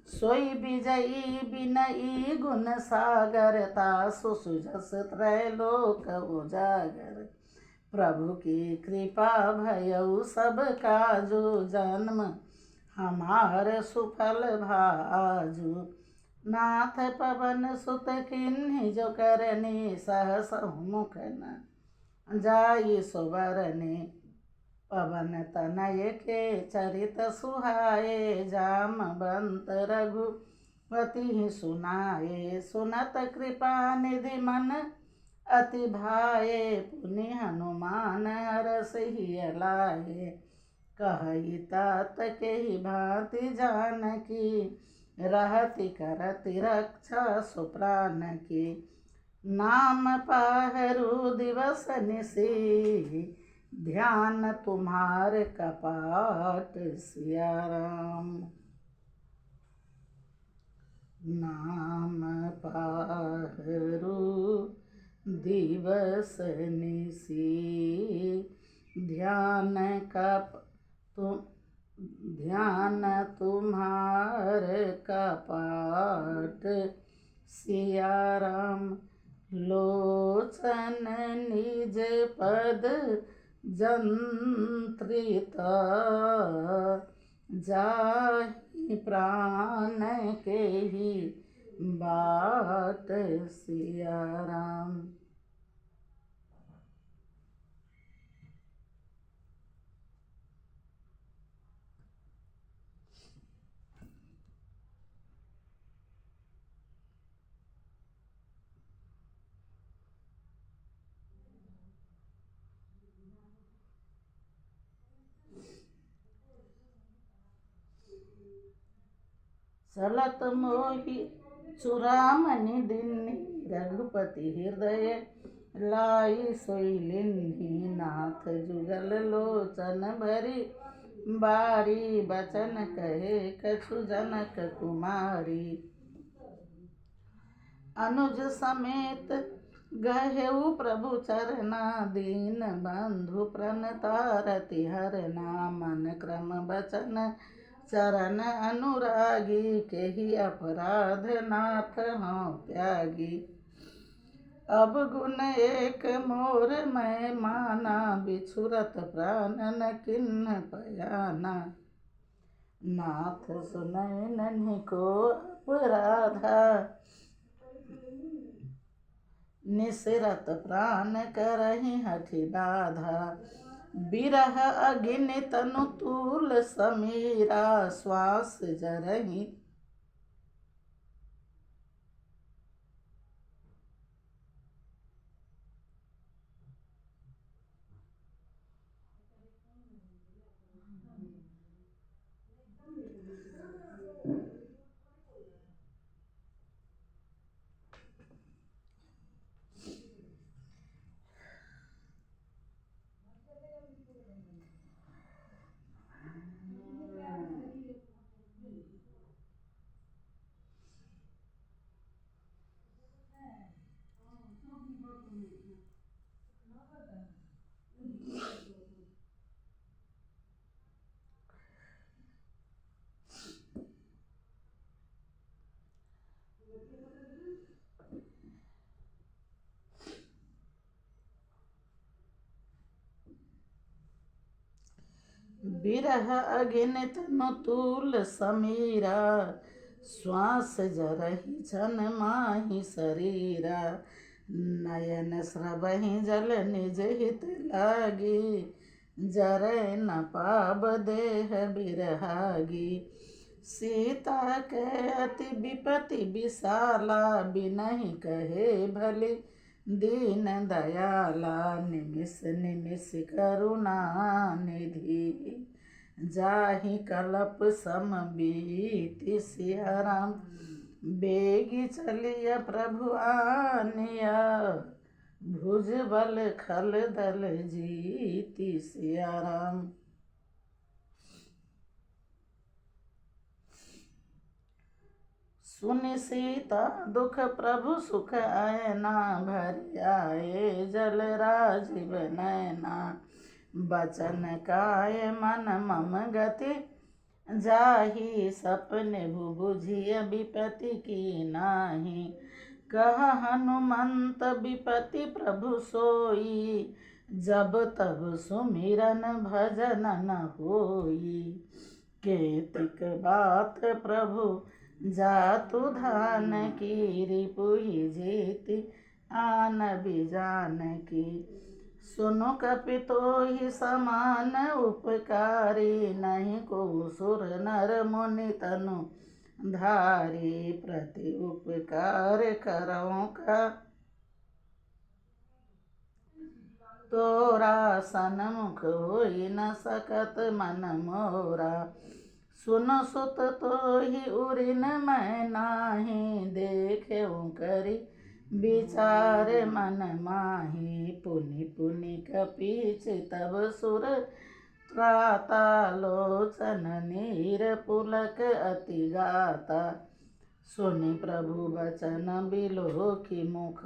सोई विजयी बिनई गुण सागर तासु सुजस त्रैलोक उजागर। प्रभु की कृपा भयउ सब काजु जन्म हमार सुफल भाजु। नाथ पवन सुत किन्हि जो करनी सहस मुख न जाई सुबरनी। पवन तनय के चरित सुहाए जामवंत रघुपति सुनाए। सुनत कृपा निधि मन अति भाए पुनि हनुमान हरष हिय लाए। कहई तात केहि भांति जानकी रहति करति रक्षा सुप्राण की। नाम पाहरू दिवस निशि ध्यान तुम्हार कपाट। सिया राम नाम पाहरू दिवस निशि ध्यान तुम्हार कपाट। सिया राम लोचन निज पद जंत्रिता, जाहि प्राण के ही बाट सिया राम। चलत मोहि चूड़ामणि दिन्नि, रघुपति हृदय लाई सोई लिन्हि। नाथ जुगल लोचन भरी, बारी बचन कहे कछु जनक कुमारी। अनुज समेत गहेउ प्रभु चरना, दीन बंधु प्रणतारति हरना। मन क्रम बचन चरण अनुरागी, केहि अपराध नाथ हूँ त्यागी। अब गुण एक मोर मैं माना, बिछुरत प्राण न किन्ह पयाना। नाथ सुनय नन्हि को अपराधा, निसरत प्राण करहि हठि बाधा। बिरह अग्नि तनु तूल समीरा, श्वास जरहि बिरह अग्नि तनु तूल समीरा, श्वास जरहि छन माहि शरीरा। नयन स्रवहि जल निज हित लागी, जरै न पाब देह बिरहागी। सीता के अति विपति विशाला, बिनहि कहे भली दीन दयाला। निमिष निमिष करुणा निधि, जाहि कल्प सम बीति सिया राम। बेगी चलिय प्रभु आनिया, भुज बल खल दल जीति सिया राम। सुनि सीता दुख प्रभु सुख आयना, भरि आए जल राजीव नयना। बचन काय मन मम गति, जाहि सपने बुझिय विपति की नाही। कह हनुमंत विपति प्रभु सोई, जब तब सुमिरन भजन न होई। केतिक बात प्रभु जातु धान की, रिपुहि जीति आन बिजान की। सुनु कपितोहि समान उपकारी, नहीं को सुर नर मुनि तनु धारी। प्रति उपकार करऊँ का, तोरा सन्मुख होई न सकत मन मोरा। सुन सुत तोहि उरिन मैं नाही, देखेऊँ करि विचार मन माही। पुनि पुनि कपि चितब सुर त्राता, लोचन नीर पुलक अति गाता। सुनि प्रभु बचन बिलोकि मुख,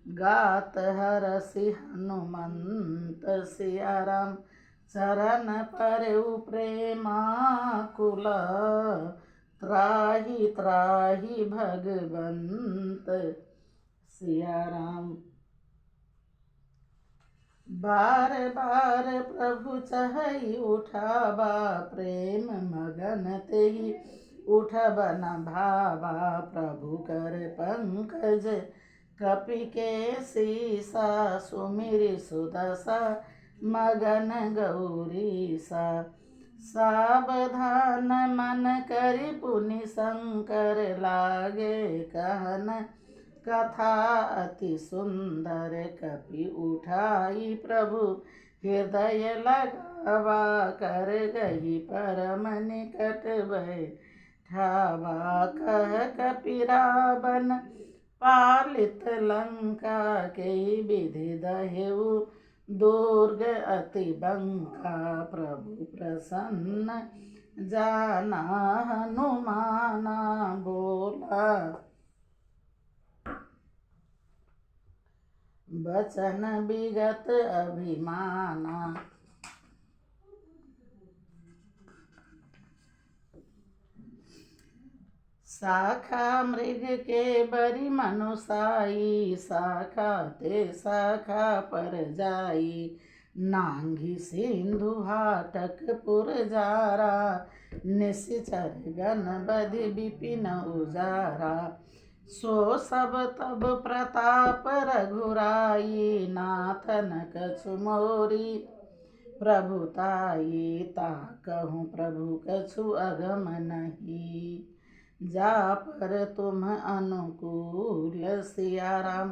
गात हरसि हनुमंत सिया राम। चरण परउ प्रेमाकुल, त्राहि त्राहि भगवंत सिया राम। बार बार प्रभु चहई उठाबा, प्रेम मगन तेहि उठब न भावा। प्रभु कर पंकज कपि के सीसा, सुमिरि सुदशा मगन गौरीसा। सावधान मन करि पुनि शंकर, लागे कहन कथा अति सुंदर। कपि उठाई प्रभु हृदय लगावा, कर गही परम निकट बैठावा। कह कपि रावण पालित लंका, के विधि दहेउ दुर्ग अति बंका। प्रभु प्रसन्न जाना हनुमाना, बोला बचन विगत अभिमाना। शाखा मृग के बरि मनुसाई, शाखा ते शाखा पर जाई। नांगी सिंधु हाटक पुरजारा, निश्चर गण बधि विपिन उजारा। सो सब तब प्रताप रघुराई, नाथन कछु मोरी प्रभुताई। ताकहु प्रभु कछु अगम नहीं, जा पर तुम अनुकूल। सिया राम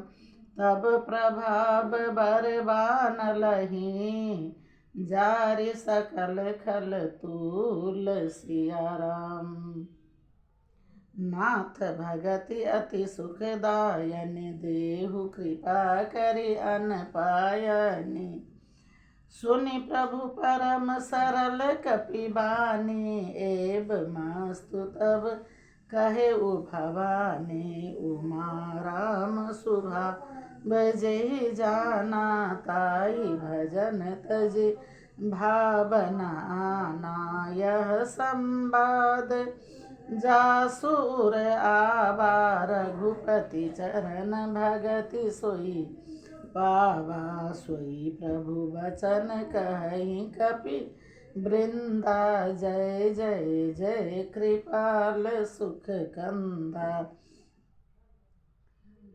तब प्रभाव बरबान लही, जारि सकल खल तूल। सिया राम नाथ भगति अति सुखदायनि, देहु कृपा करि अन पायनि। सुनि प्रभु परम सरल कपि बानी, एब मस्तु तब कहे भवानी। उमा राम सुभा बजेहि जाना, ताई भजन तजि भावना आना। यह संवाद जासुर आवा, रघुपति चरण भगति सोई पावा। सोई प्रभु बचन कहि कपि वृंदा, जय जय जय कृपाल सुख कंदा।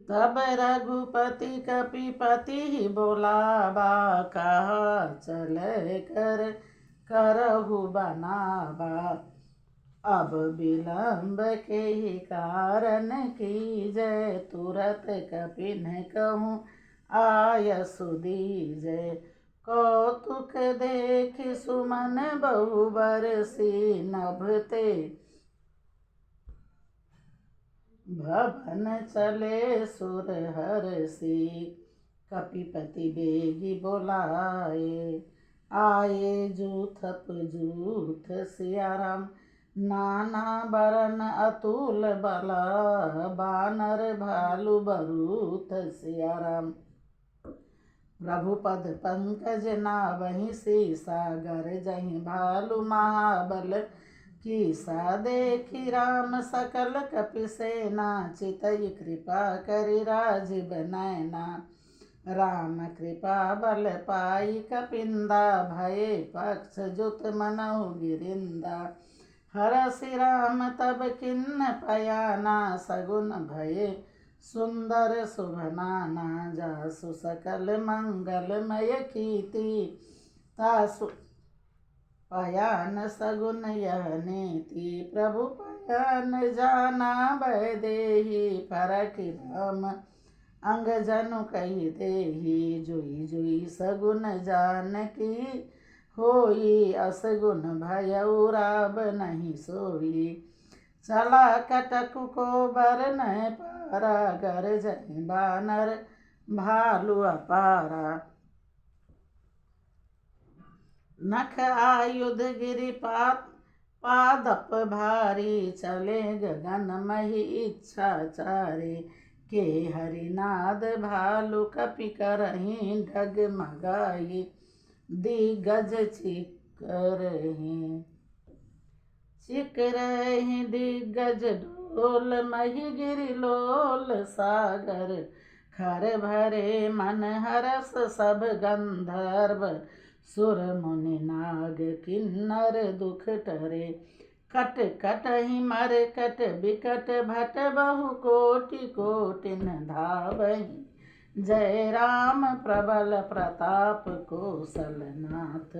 तब रघुपति कपिपति बोलाबा, कहा चल कर करहु बनाबा। अब विलंब के ही कारण कीजय, तुरत कपिन कहूँ आयसु दीजय। कौतुक देख सुमन बहु बरसी, नभते भवन चले सुर हरसी। कपिपति बेगी बोलाए, आए जूथप जूथ। सिया राम नाना बरन अतुल बला, बानर भालु बरूथ। सिया राम प्रभु पद पंकज नावहि सीसा, गरजहि भालु महाबल कीसा। देखि राम सकल कपि सेना, चितई कृपा करि राजीव नैना। राम कृपा बल पाई कपिंदा, भये पक्ष जुत मनहु गिरिंदा। हरसि राम तब किन्न पयाना, सगुन भये सुंदर शुभनाना। जासु सकल मंगलमय कीर्ति, तासु पयान सगुन यह नीति। प्रभु पयान जाना वैदेही, फरकि राम अंग जनु कहि देहि। जुई जुई सगुन जानकी, होई असगुन भयउ राब नहीं सोई। चला कटकु को बर न पारा, गरजहि बानर भालु अपारा। नख आयुध गिरि पादप भारी, चले गगन मही इच्छाचारी। के हरिनाद भालु कपि करहि, डगमगाई दिग्गज चिकरहि दिग्गज डोल। मही गिरि लोल सागर खर भरे मन हरस सब गंधर्व सुर मुनि नाग किन्नर दुख टरे कट कट ही मर कट बिकट भट बहु कोटि कोटिन धावहि जय राम प्रबल प्रताप कौशलनाथ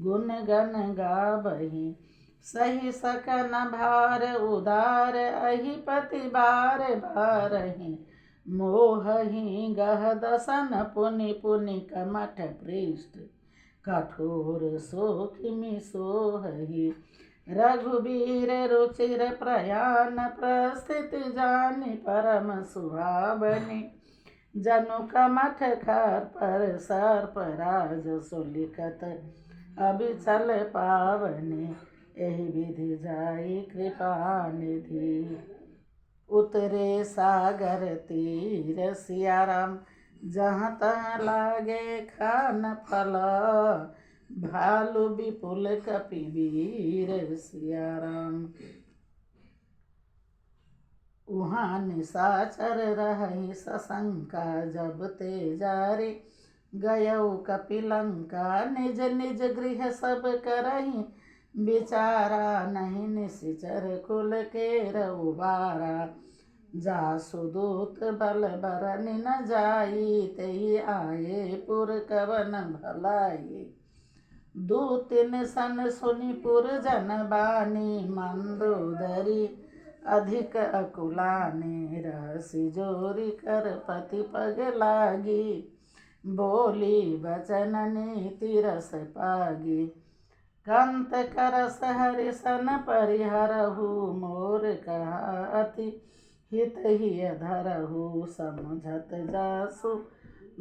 गुण गण गावहि सही सकन भार उदार अहिपति बार बारहि मोहहि गह दसन पुनि पुनि कमठ पृष्ठ कठोर सोखिमि सोहहि रघुबीर रुचिर प्रयाण प्रस्थिति जानि परम सुहावनि जनु कमठ खार पर सर्प राज सुलिखत अबिचल पावनि एहि विधि जाई कृपा निधि उतरे सागर तीर सिया राम जहाँ तहाँ लागे खान फल भालु विपुल कपि वीर सिया राम उहाँ निशाचर रहि सशंका जब ते जारी गयौ कपिलंका निज निज गृह सब करहि बिचारा नहीं निशिचर कुल के उबारा जासु दूत बल बरनि न जाई तेहि आये पुर कवन भलाई दूतिन सन सुनि पुर जन बानी मंदोदरी अधिक अकुलाने रहसि जोरी कर पति पग लागी बोली बचन नीति रस पागी कंत करस हरिसन परिहरहु मोर कहाति हित ही धरहु समझत जासु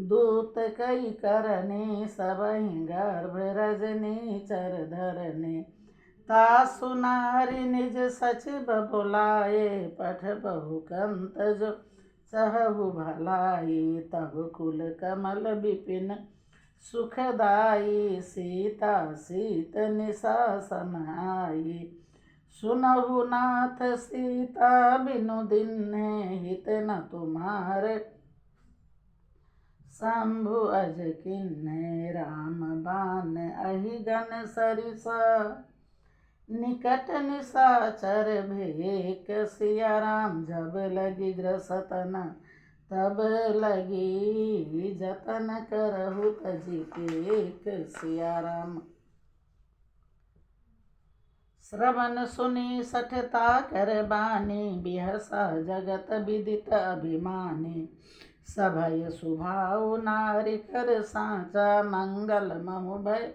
दूत कई करने सबहि गर्भ रजनी चर धरने तासु नारी निज सचिव बुलाए पठ बहु कंत जो सहु भलाई तब कुल कमल विपिन सुखदाई सीता सीत निशा समाई सुनहु नाथ सीता बिनु दिन हित न तुम्हारे शंभु अज किन्ने राम बान अहि गन सरिसा निकट निशाचर भेक सिया राम जब लगी ग्रसतन तब लगी जतन करहु तजि टेक सिया राम श्रवण सुनी सठता कर बानी बिहसा जगत विदित अभिमानी सभय सुभाव नारी कर साचा मंगल महु भय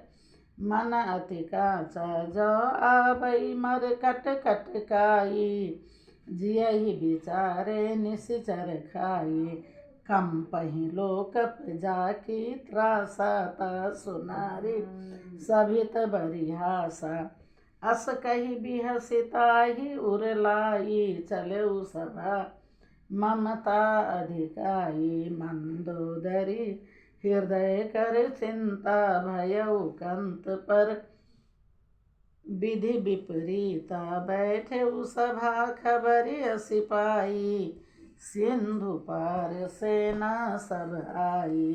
मन अति काचा जो आबई मर कट कट काई जियहि विचारे निशिचर खाई कंपहि लोकप जाकी त्रासता सुनारी सभित बरिहासा अस कही बिहसिताहि उरलाई चलेउ सभा ममता अधिकाई मंदोदरी हृदय कर चिंता भयउ कंत पर विधि विपरीता बैठे सभा खबरि सिपाही सिंधु पार सेना सब आई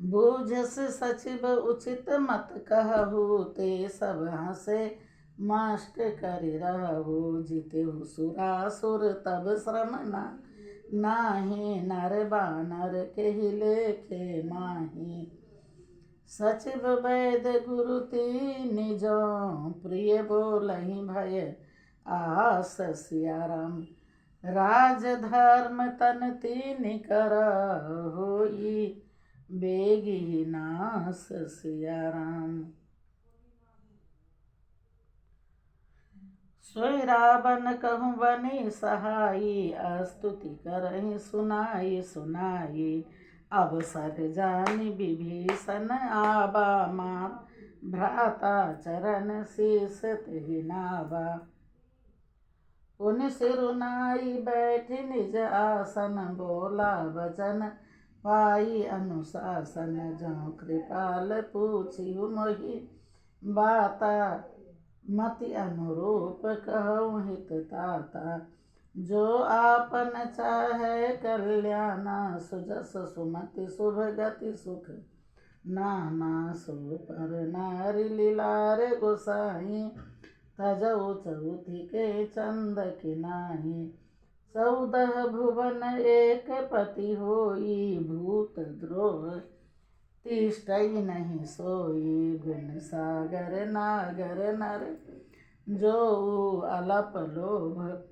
बूझस सचिव उचित मत कहु ते सब हंसे माष्ट करि रहु जितेहु सुरासुर तब श्रम नाही नर बानर केहि लेखे माही सचिव वैद गुरु तीनि जो प्रिय बोलहि भय आस सिया राम राज धर्म तन तीनि कर होई बेगी नास सिया राम सोई रावण कहूँ बनी सहाई स्तुति करहि सुनाई सुनाई अवसर जानि विभीषण आबा मां भ्राता चरण शीस तेहि नावा पुनि सिरुनाई बैठि निज आसन बोला वचन पाई अनुशासन जहाँ कृपाल पूछिहु मोहि बाता मति अनुरूप कहूँ हित ताता जो आपन चाहे कल्याणा, सुजस सुमति शुभ गति सुख, नाना सो पर नारी लीलार गोसाई, तजऊ चौथी के चंद की नाही, 14 भुवन एक पति होई, भूत द्रोह तिष्ठई नहीं सोई, गुण सागर नागर नर, जो अलप लोभ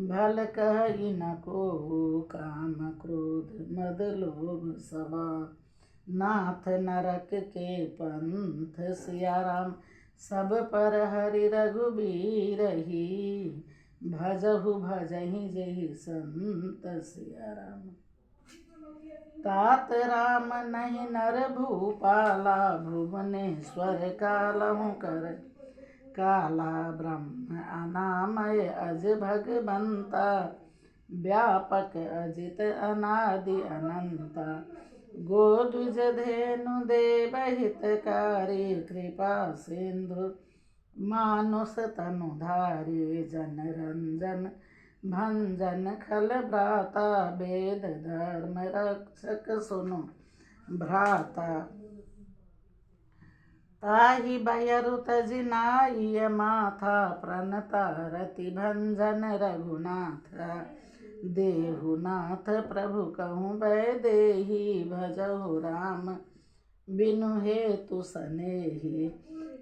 भल कही न को, काम क्रोध मद लोभ सवा, नाथ नरक के पंथ, सिया राम सब पर हरि रघुबीर ही, भजहु भजहि जहि संत सिया राम, तात राम नहीं नर भूपाला, भुवनेश्वर कालहु कर, काला ब्रह्म अनामय अज भगवंता, व्यापक अजित अनादि अनंता, गोद्विज धेनु देव हितकारी, कृपा सिंधु मानुष तनुधारी, जन रंजन भंजन खल भ्राता, वेद धर्म रक्षक सुनु भ्राता, ताहि भयरु तजि नाइय माथा, प्रणता रति भंजन रघुनाथ, देहुनाथ प्रभु कहूँ वैदेही, भजहु राम बिनु हेतु सनेही,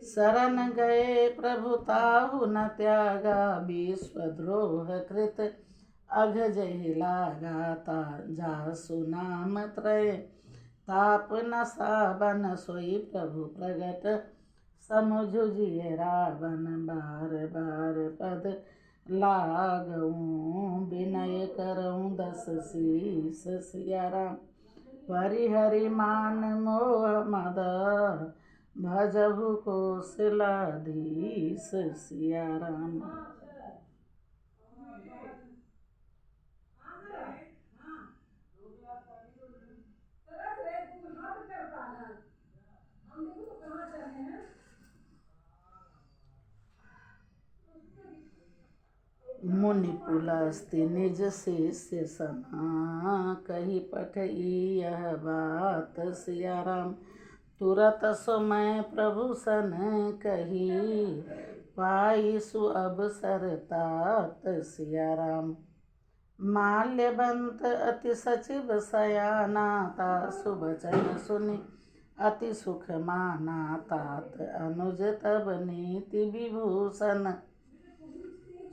शरण गए प्रभु ताहु न त्यागा, विश्वद्रोह कृत अघ जहि लागा, जासु नाम त्रय ताप न सावन, सोई प्रभु प्रगट समुझुजिए रावण, बार बार पद लागऊं, विनय करऊं 10 शीस, सिया राम परिहरि मान मोह मद, भजहु कौशलाधीश, सिया राम। मुनि पुलस्ति निज शिष्य सना, कही पठई यह बात, सिया राम तुरत समय प्रभु सन कही, पाई सु अवसर तात, सिया राम माल्यवंत अति सचिव सयाना, तासु बचन सुनि अति सुख माना, तात अनुज तब नीति विभूषण,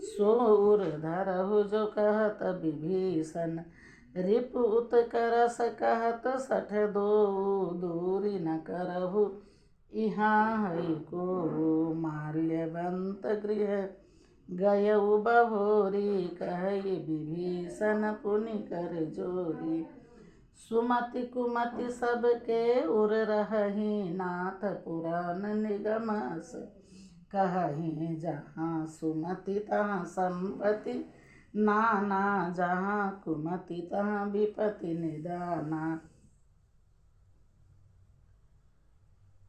सोर धरहु जो कहत विभीषण, रिपु उत्करस कहत 62, दूरी न करहु इहाँ है को, माल्यवंत गृह गयउ बहोरी, कहि विभीषण पुनि कर जोरी, सुमति कुमति सबके उर रहहि, नाथ पुराण निगमस कहहि, जहाँ सुमति तहाँ संपत्ति नाना, जहाँ कुमति तहाँ विपत्ति निदाना,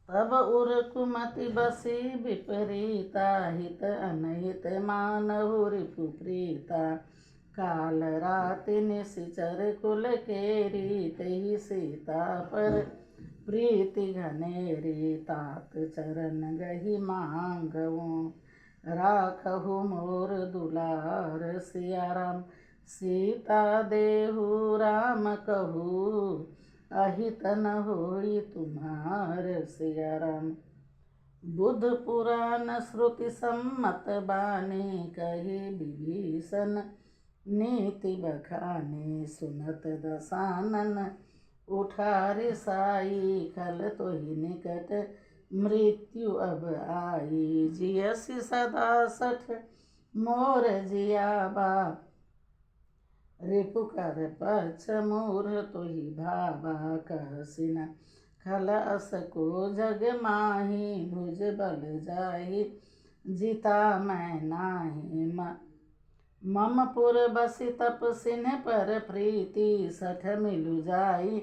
तब उर कुमति बसी विपरीता, हित अनहित मानहु रिपु प्रीता, काल राति निशिचर कुल केरी, तेहि सीता पर प्रीति घनेरी, तात चरण गहि मांगऊं, राखहु मोर दुलार, सिया राम सीता देहु राम कहू, अहित न होई तुम्हार, सिया राम बुध पुराण श्रुति सम्मत बानी, कही विभीषण नीति बखानी, सुनत दसानन उठारि साई, खल तोहि निकट मृत्यु अब आई, जियसि सदा 60 मोर जियाबा, रिपु कर पक्ष मूढ़ तोहि भावा, कहसि न खल अस को जग माही, भुज बल जाहि जिता मैं नाही, मम पुर बसि तपसिन पर प्रीति, 60 मिलु जाई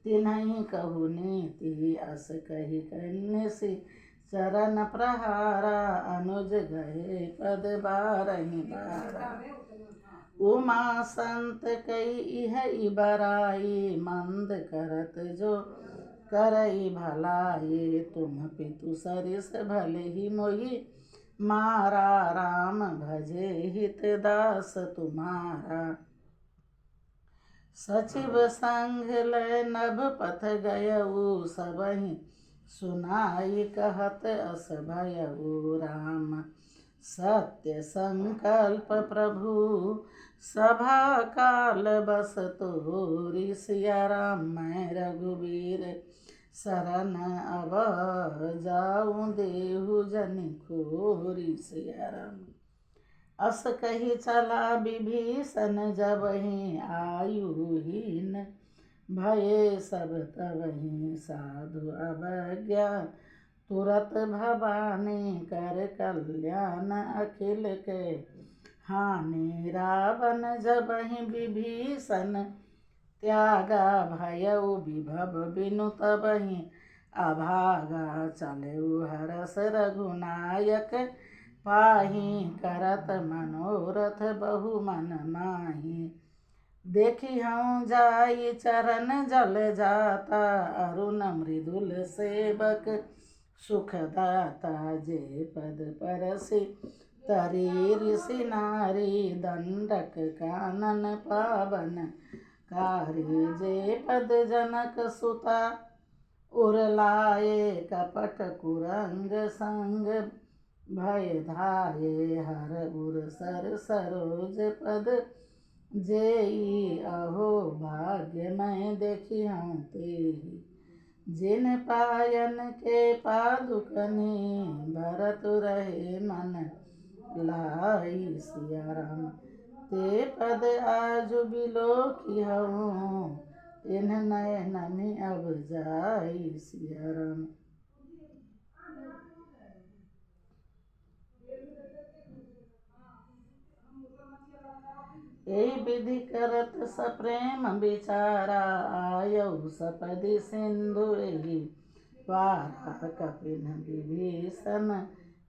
तिन्हि कहु नीति, अस कहि कन्यसि चरण प्रहारा अनुज गए पद बारहि बारा। उमा संत कई इह इबराई मंद करत जो करई भलाई। तुम पितु सरिस भले ही मोहि मारा। राम भजे हित दास तुम्हारा। सचिव संग लय नभ पथ गयऊ सबहि सुनाई कहत अस भयऊ। राम सत्य संकल्प प्रभु सभा काल बस तोरी। सिया राम मैं रघुबीर शरण अब जाऊं देहु जन खोरी। सिया राम अस कही चला विभीषण जबहि आयुहीन। भये सब तबहि साधु अवज्ञा तुरत भवानी कर कल्याण अखिल के हानि। रावण जबहि विभीषण त्यागा भयउ विभव बिनु तबहि अभागा। चलऊ हरस रघुनायक पाहि करत मनोरथ बहु मन माहि। देखी हूँ जाई चरण जल जाता अरुण मृदुल सेवक सुखदाता। जे पद परसि तरी ऋषि नारी दंडक कानन पावन कारी। जे पद जनक सुता उरलाए कपट कुरंग संग भय धाये। हर उर सर सरोज पद जेई अहो भाग्य मैं देखी हूँ तेहि। जिन पायन के पादुकनी भरत रहे मन लाई। सिया राम ते पद आजु बिलोकी हूँ इन्ह नयननि अब जाई। सिया राम यही विधि करत सप्रेम विचारा। आयऊ सपदि सिंधु एहि पारा। कपिन विभीषण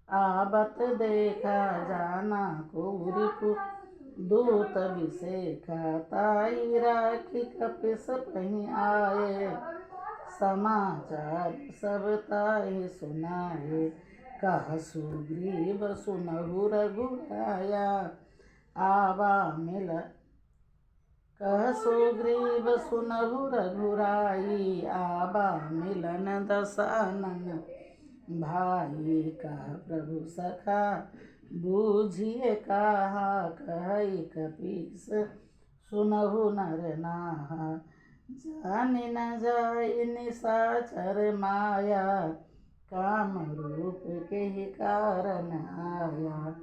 आबत देखा जाना को रिपु दूत विसेखा। ताई राखी कपिस पहि आए समाचार सब ताहि सुनाए। कह सुग्रीव सुनहु रघुराया आवा मिल। कह सुग्रीव सुनहु रघुराई आबा मिलन दसानन भाई। कह प्रभु सखा बूझिए कहा कहि कपीस सुनहु नर नाहा। जानि न जाई निशाचर माया काम रूप के ही कारण आया।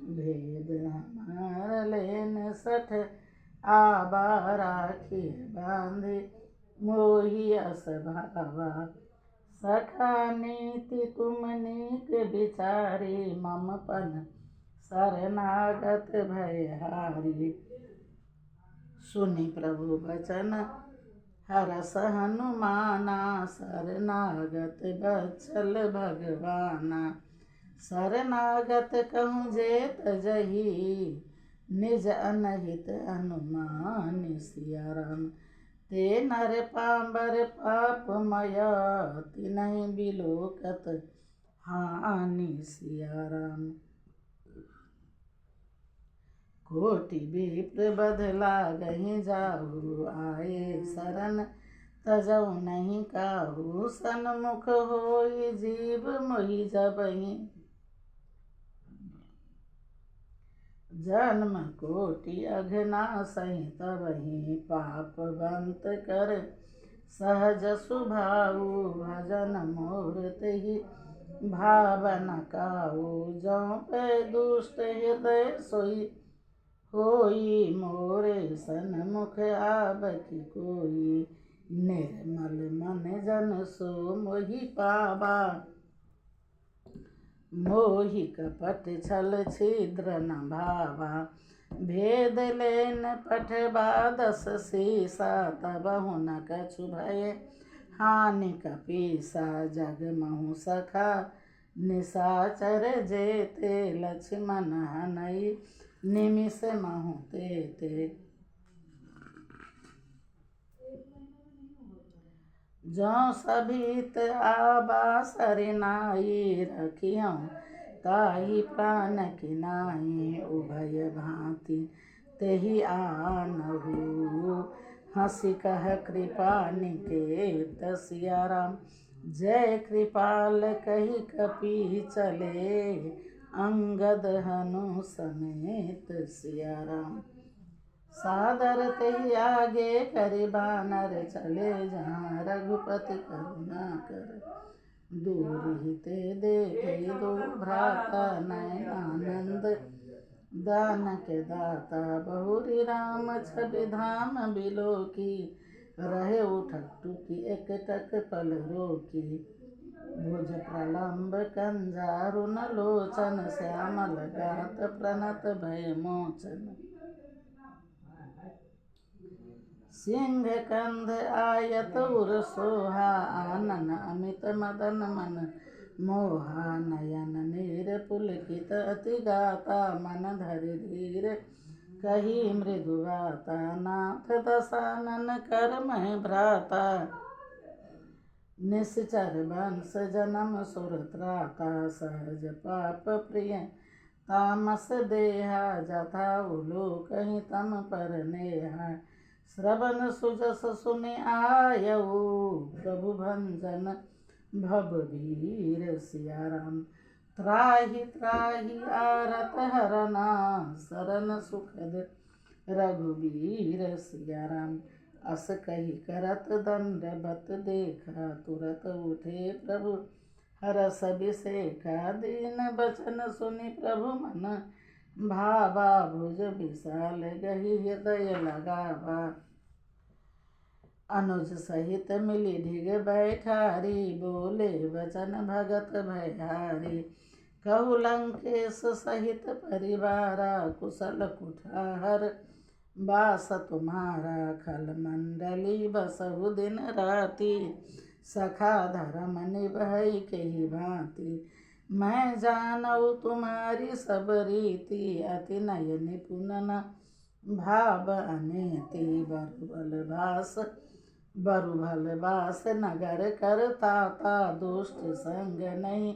भेद हमार लेन सठ आबा राखी बांधे मोहि अस भावा। सखा नीति तुम नीक विचारी मम पन शरणागत भयहारी। सुनि प्रभु बचन हरस हनुमाना शरणागत बत्सल भगवाना। शरणागत कहूँ जेत जही निज अनहित अनुमानि। सिया राम ते नर पामर पापमय तिन्हि बिलोकत हानि। सिया राम कोटि विप्र बध लागहि जाहु आए शरण तजौ नहीं काहू। सन्मुख होई जीव मोहि जबहि जन्म कोटि अघनासहि तबहि। पाप बंत कर सहज सुभाऊ भजन मोर तेहि भावन काऊ। जौं पै दुष्ट हृदय सोई होई मोरे सन्मुख आबति कोई। निर्मल मन जन सो मोहि पावा मोहि कपट छल छिद्र न भावा। भेद लेन पठबा दस सीसा तबहु न कछु भय हानि कपीसा। जग महु सखा निशाचर जेते लक्ष्मण हनई निमिष महु ते जो सभित आबासरि नाई रखियों ताहि प्राण की नाई उभय भांति तेहि आनहु हंसी कह कृपा निकेत सिया राम जय कृपाल कही कपि चले अंगद हनु समेत सिया राम सादर तेहि आगे करि बानर चले जहाँ रघुपति करुणा कर दूर ते देखे दो भ्राता नयनानंद दान के दाता बहुरी राम छवि धाम बिलो की रहे उठक टुकी एक टक पल रोकी भुज प्रलम्ब कंजारुन लोचन श्यामल गात प्रणत भय मोचन सिंह कंध आयत उर सोहा आनन अमित मदन मन मोहा नयन नीर पुलकित अति गाता मन धरि धीर कही मृदुवाता नाथ दसानन कर मैं भ्राता निश्चर वंश जन्म सुर त्राता सहज पाप प्रिय तामस देहा जथा उलो कहीं तम पर नेहा श्रवण सुजस सुनि आयऊ प्रभु भंजन भव वीर सिया राम त्राहि त्राहि आरत हरना शरण सुखद रघुवीर सिया राम अस कही करत दंडवत देखा तुरत उठे प्रभु हरस बिसेखा दीन बचन सुनि प्रभु मन भावा भुज विशाल गही हृदय लगावा अनुज सहित मिली ढिग बैठारी बोले वचन भगत भयहारी कहु लंकेश सहित परिवारा कुशल कुठार बास तुम्हारा खल मंडली बसहु दिन राति सखा धर्म निभई केहि भांति मैं जानऊ तुम्हारी सब रीति अति नय निपुण भाव अनेति बरु भास नगर कर ताता दुष्ट संग नहीं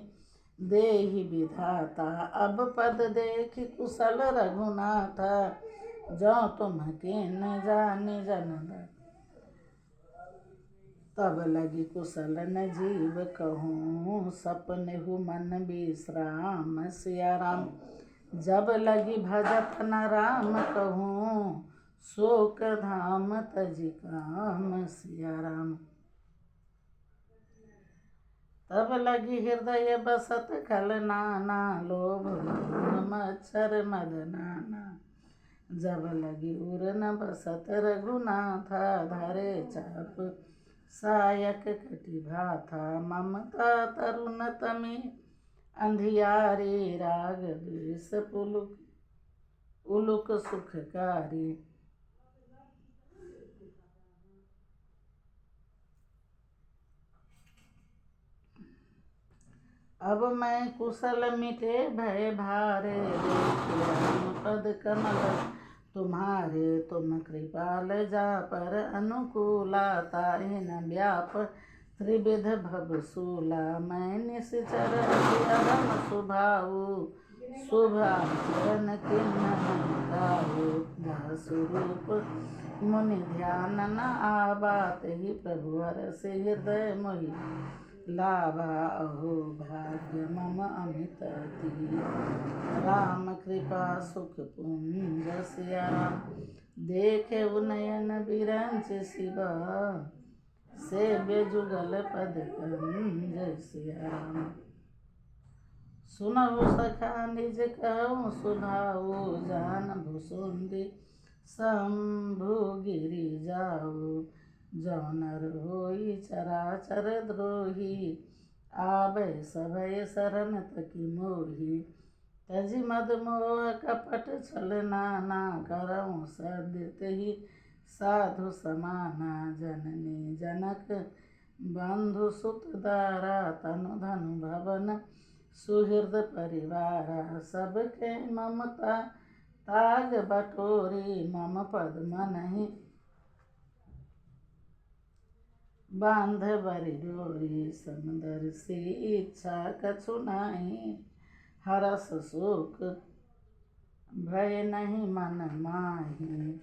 देहि विधाता अब पद देख कुशल रघुनाथ जो तुम किन जानि जनदा तब लगी कुशल न जीव कहूँ सपने हु मन विश्राम सिया राम जब लगी भजत न राम कहूँ शोक धाम तजि काम सिया राम तब लगी हृदय बसत खल नाना लोभ मच्छर मद नाना जब लगी उर न बसत रघुनाथ धरे चाप सायक कटि भाथा ममता तरुण तमी अंधियारी राग द्वेष पुलुक उलुक सुखकारी अब मैं कुशल मिटे भय भारे देखिए पद कमल तुम्हारे तुम कृपाल जा पर अनुकूला ताहि न व्याप त्रिविध भवसूला मैं निश्चर अधम सुभाऊ शुभाचरण किन्ह स्वरूप मुनि ध्यान न आबात ही प्रभु हरष हृदय मोहि लाभा अहो भाग्य मम अमित अति राम कृपा सुख पुंज सिया देखे उनयन बिरंच शिव सेव्य जुगल पद कंज सिया राम सुनहु सखा निज कहूँ सुनाऊ जान भुसुंदी शंभु गिरि जाऊ जौनर होई चराचर द्रोही आबै सभय शरण तकी मोही तजि मद मोह कपट छल नाना करऊँ सद्य तेहि साधु समाना जननी जनक बंधु सुत दारा तनु धनु भवन सुहृद परिवारा सबके ममता ताग बटोरी मम पद्म नहीं बांध बरि डोरी समुदर से इच्छा कछु नाही हरस सुख भय नहीं मन माही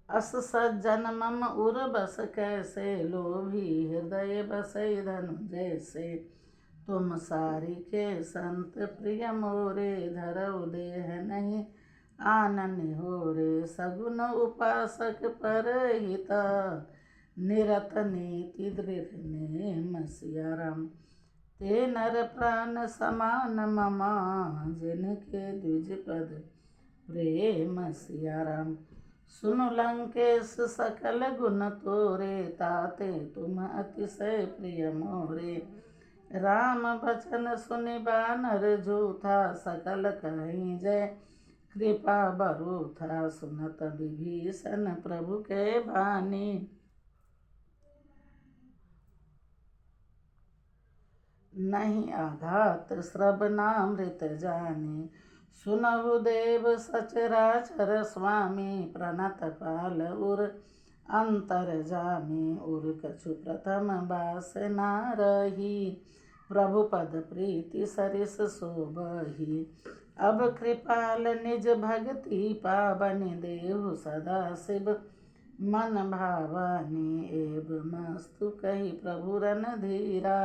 अस सज्जन मम उर बस कैसे लोभी हृदय बसई धनु जैसे तुम सारी के संत प्रिय मोरे धरऊ देह नहीं आनन हो रे सगुन उपासक पर हिता निरत नीति दृढ़ नेम सिया राम ते नर प्राण समान ममा जिनके द्विज पद प्रेम सिया राम सुनु लंकेश सकल गुण तोरे ताते तुम अतिशय प्रिय मोरे राम बचन सुनि बानर जूथा सकल कहीं जय कृपा बरु था सुनत विभीषण प्रभु के बानी नहीं आघात श्रवणामृत जानी सुनहु देव सचराचर स्वामी प्रणत पाल उर अंतर जामी उर कछु प्रथम बास ना रही प्रभु पद प्रीति सरिस शोभही अब कृपाल निज भक्ति पावनि देहु सदा शिव मन भावनी एव मस्तु कही प्रभु रन धीरा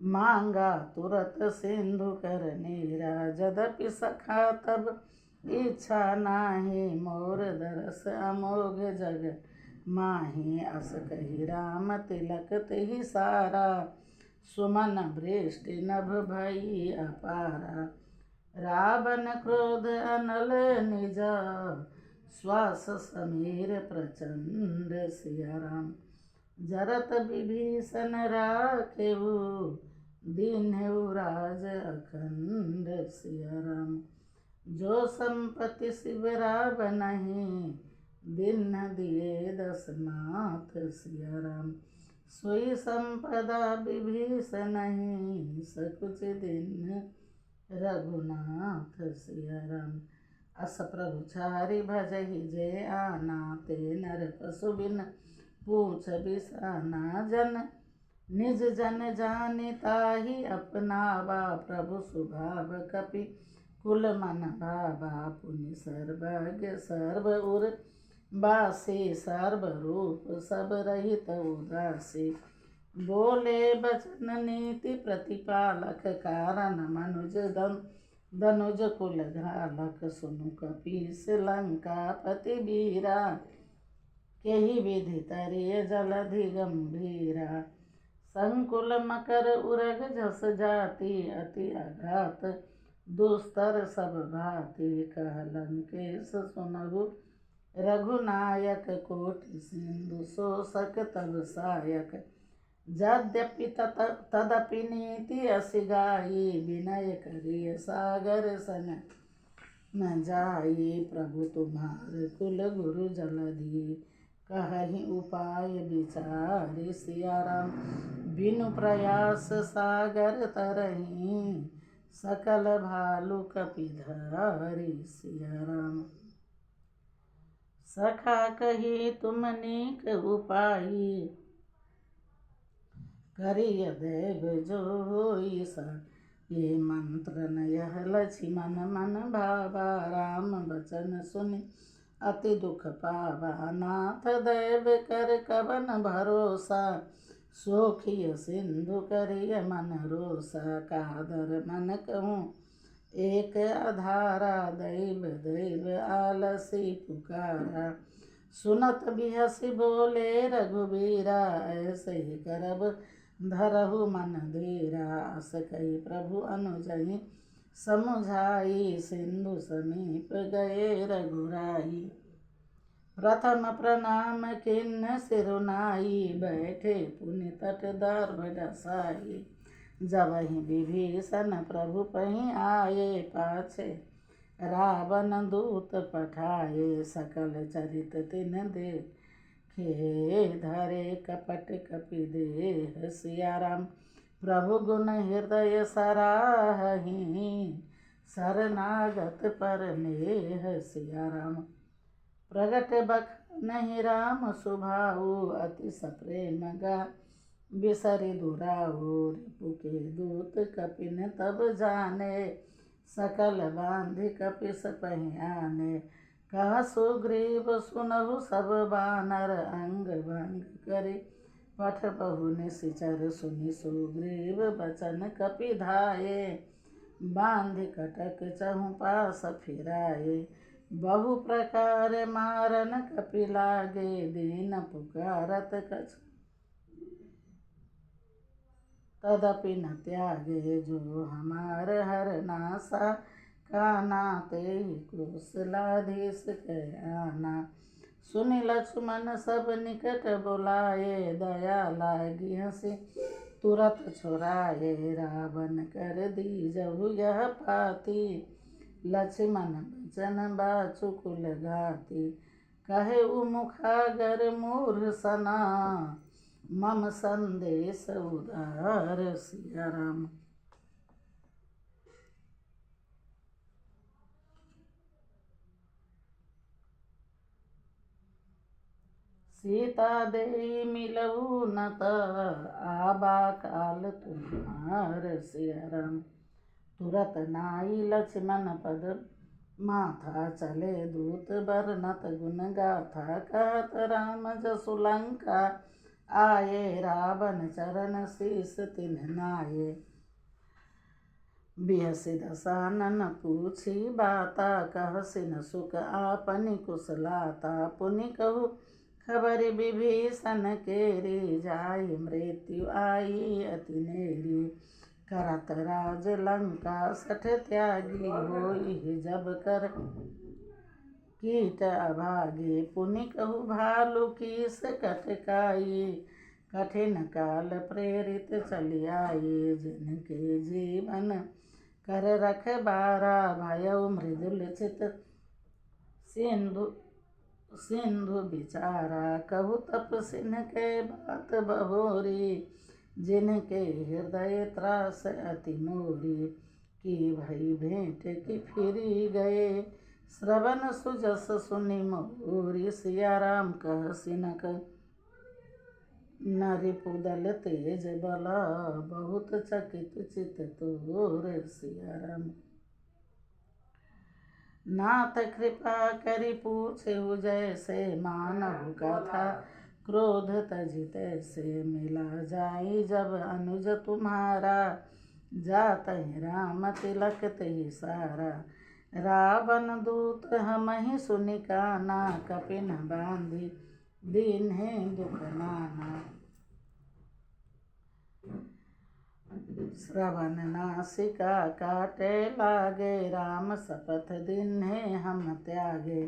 मांगा तुरत सिंधु कर नीरा जदपि सखा तब इच्छा नाही मोर दरस अमोघ जग माही अस कही राम तिलक तिहि सारा सुमन वृष्टि नभ भई अपारा रावण क्रोध अनल निज श्वास समीर प्रचंड सिया राम जरत विभीषण राखेऊ दीन्हु राज अखंड सिया राम जो संपत्ति शिवरा बनहि दीन्ह दिए दसनाथ सिया राम सोई संपदा विभीषण सकुच दिन रघुनाथ सिया राम अस प्रभु चारि भजहि जय आना ते नर पशु बिन पूछ बिसाना जन निज जन जानि ताहि अपनावा प्रभु सुभाव कपि कुल मन भावा पुनि सर्वज्ञ सर्व उर बासी सर्व रूप सब रहित उदासी बोले बचन नीति प्रतिपालक कारण मनुज धनुज कुल घालक सुनु कपीस लंका पति बीरा केहि विधि तरिय जलधि गंभीरा संकुल मकर उरग जस जाति अति आघात दुस्तर सब भांति कह लंकेश सुनहु रघुनायक कोटि सिंधु शोषक तब सायक यद्यपि तदपि नीति असि गाई विनय करिय सागर सन न जाई प्रभु तुम्हार कुल गुरु जलधि कहहि उपाय विचारि सिया राम बिनु प्रयास सागर तरहि सकल भालु कपिधारी सिया राम सखा कही तुम नीक उपाई करिय देव जो होई सा ये मंत्र नयह लक्ष्मण मन भावा राम बचन सुनि अति दुख पावा नाथ देव कर कवन भरोसा सोखिय सिंधु करिय मन रोसा कादर मन कहूँ एक आधारा दैव दैव आलसी पुकारा सुनत बिहसी बोले रघुबीरा ऐसे ही करब धरहु मन धीरा अस कही प्रभु अनुजहि समुझाई सिंधु समीप गए रघुराई प्रथम प्रणाम किन्न सिरुनाई बैठे पुनि तट दर्भ डसाई जबहि विभीषण प्रभु पहि आए पाछे रावण दूत पठाए सकल चरित तिन दे हे धरे कपट कपि देह सिया राम। प्रभु गुण हृदय सराही शरणागत पर नेह सिया राम। प्रगट बख नहीं राम सुभाऊ अति सप्रेम गा। बिसरि दुराऊ रिपु के दूत कपिन तब जाने। सकल बांधि कपिस पहियाने। कहा सुग्रीव सुनहु सब बानर अंग भंग करे। पठ बहु निशिचर सुनि सुग्रीव बचन कपि धाये। बांधि कटक चहु पास फिराए। बहु प्रकार मारन कपि लागे। दीन पुकारत कछ तदपि न त्यागे। जो हमार हर नासा काना ते कुशलाधीश के आना। सुनि लक्ष्मण सब निकट बुलाए। दया लागी हंसी तुरत छुड़ाए। रावण कर दीजहु यह पाती। लक्ष्मण बचन बाचुकुल घाती। कहे उमुखागर मूढ़ सना। मम संदेश उदार सिया राम। सीता देई मिलऊ न त आबा काल तुम्हार सिया राम। तुरत नाई लक्ष्मण पद माथा। चले दूत बरनत गुण गाथा। कहत राम जसु लंका आये। रावण चरण शीस तिन्ह नाये। बिहसि दसानन पूछी बाता। कहसि न सुख आपनि कुशलाता। पुनि कहु खबरि विभीषण केरी। जाई मृत्यु आई अति नेरी। करत राज लंका सठ त्यागी। होई जब कर कीट अभागी। पुनि कहु भालु कीस कटकाई। कठिन काल प्रेरित चली आई। जिनके जीवन कर रखबारा। भयउ मृदुल चित सिंधु बिचारा। कहु तपसिन के बात बहोरी। जिनके हृदय त्रास अति मोरी। की भई भेंट की फिरी गए। श्रवण सुजस सुनि मोरी। सिया राम कहसि न रिपुदल तेज बला। बहुत चकित चित तोर सिया राम। नाथ कृपा करि पूछेहु जैसे। मानहु कथा क्रोध तजि तैसे। मिला जाई जब अनुज तुम्हारा। जातहि राम तिलक तेहि सारा। रावण दूत हमहि सुनि काना। कपिन बांधि दीन्हे दुख नाना। श्रवण नासिका काटे लागे। राम शपथ दीन्हे हम त्यागे।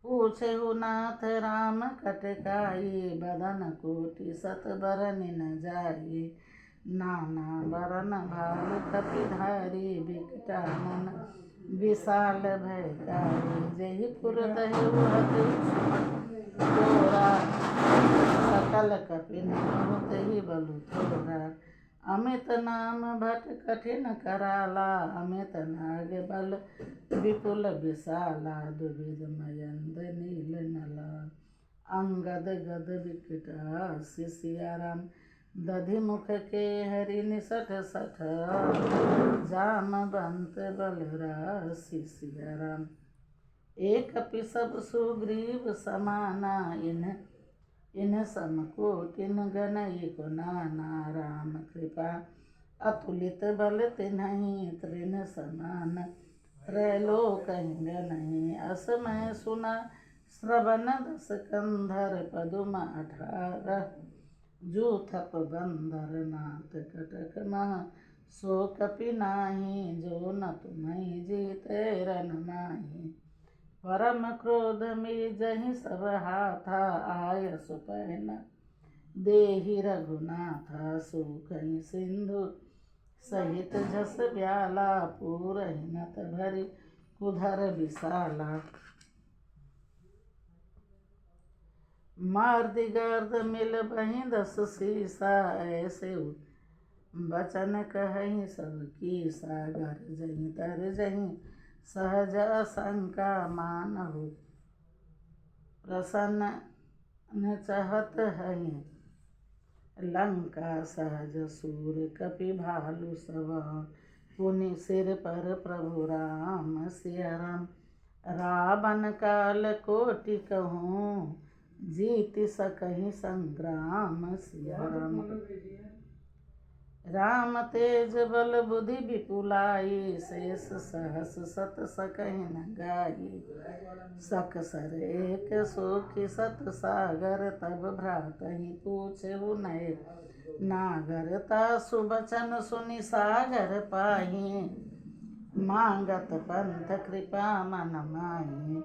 पूछेहु नाथ राम कटकाई। बदन कोटि सत बरनि न जाई। नाना बरन भालु कपि धारी। बिकटानन विशाल भयकारी। जेहि पुर दहेउ हते तोरा। सकल कपिन तेहि बलु थोरा। अमित नाम भट कठिन कराला। अमित नाग बल विपुल विशाला। दुविध मयंद नील नला। अंगद गद विकटासी सिया राम। दधि मुख के हरि निसठ सठ। जामवंत बलरासी सिया राम। एक कपि सब सुग्रीव समाना। इन समकोटिन गनई को नाना। राम कृपा अतुलित बल तिन्हि तृण समान। त्रैलोक गनहि असमय सुना। श्रवण दस कंधर पदुम 18। जूथप बंदर नाथ कटक मह। सो कपि नाही जो न तुम्हि जीते रन माही। परम क्रोध में जहि सब हाथा। आय सुपैन देहि रघुनाथा। सूखहि सिंधु सहित जस ब्याला। पूरहि नत भरि कुधर विशाला। मार दी गर्द मिल बही 10 सीसा, ऐसे बचन कहीं सबकी सागर जहीं तर जहीं सहज शंका मानहु, प्रसन्न न चाहत हहीं लंका सहज सूर कपि भालु सब, पुनि सिर पर प्रभु राम सिया राम। रावण काल कोटि कहूँ जीत सकहि संग्राम सिया राम। राम तेज बल बुद्धि विपुलाई, शेष सहस सत सकहि न गाई। सकसर एक सोखि सत सागर, तब भ्रातहि पूछहु नय नागर। तासु बचन सुनि सागर पाहि, मांगत पंथ कृपा मन माहि।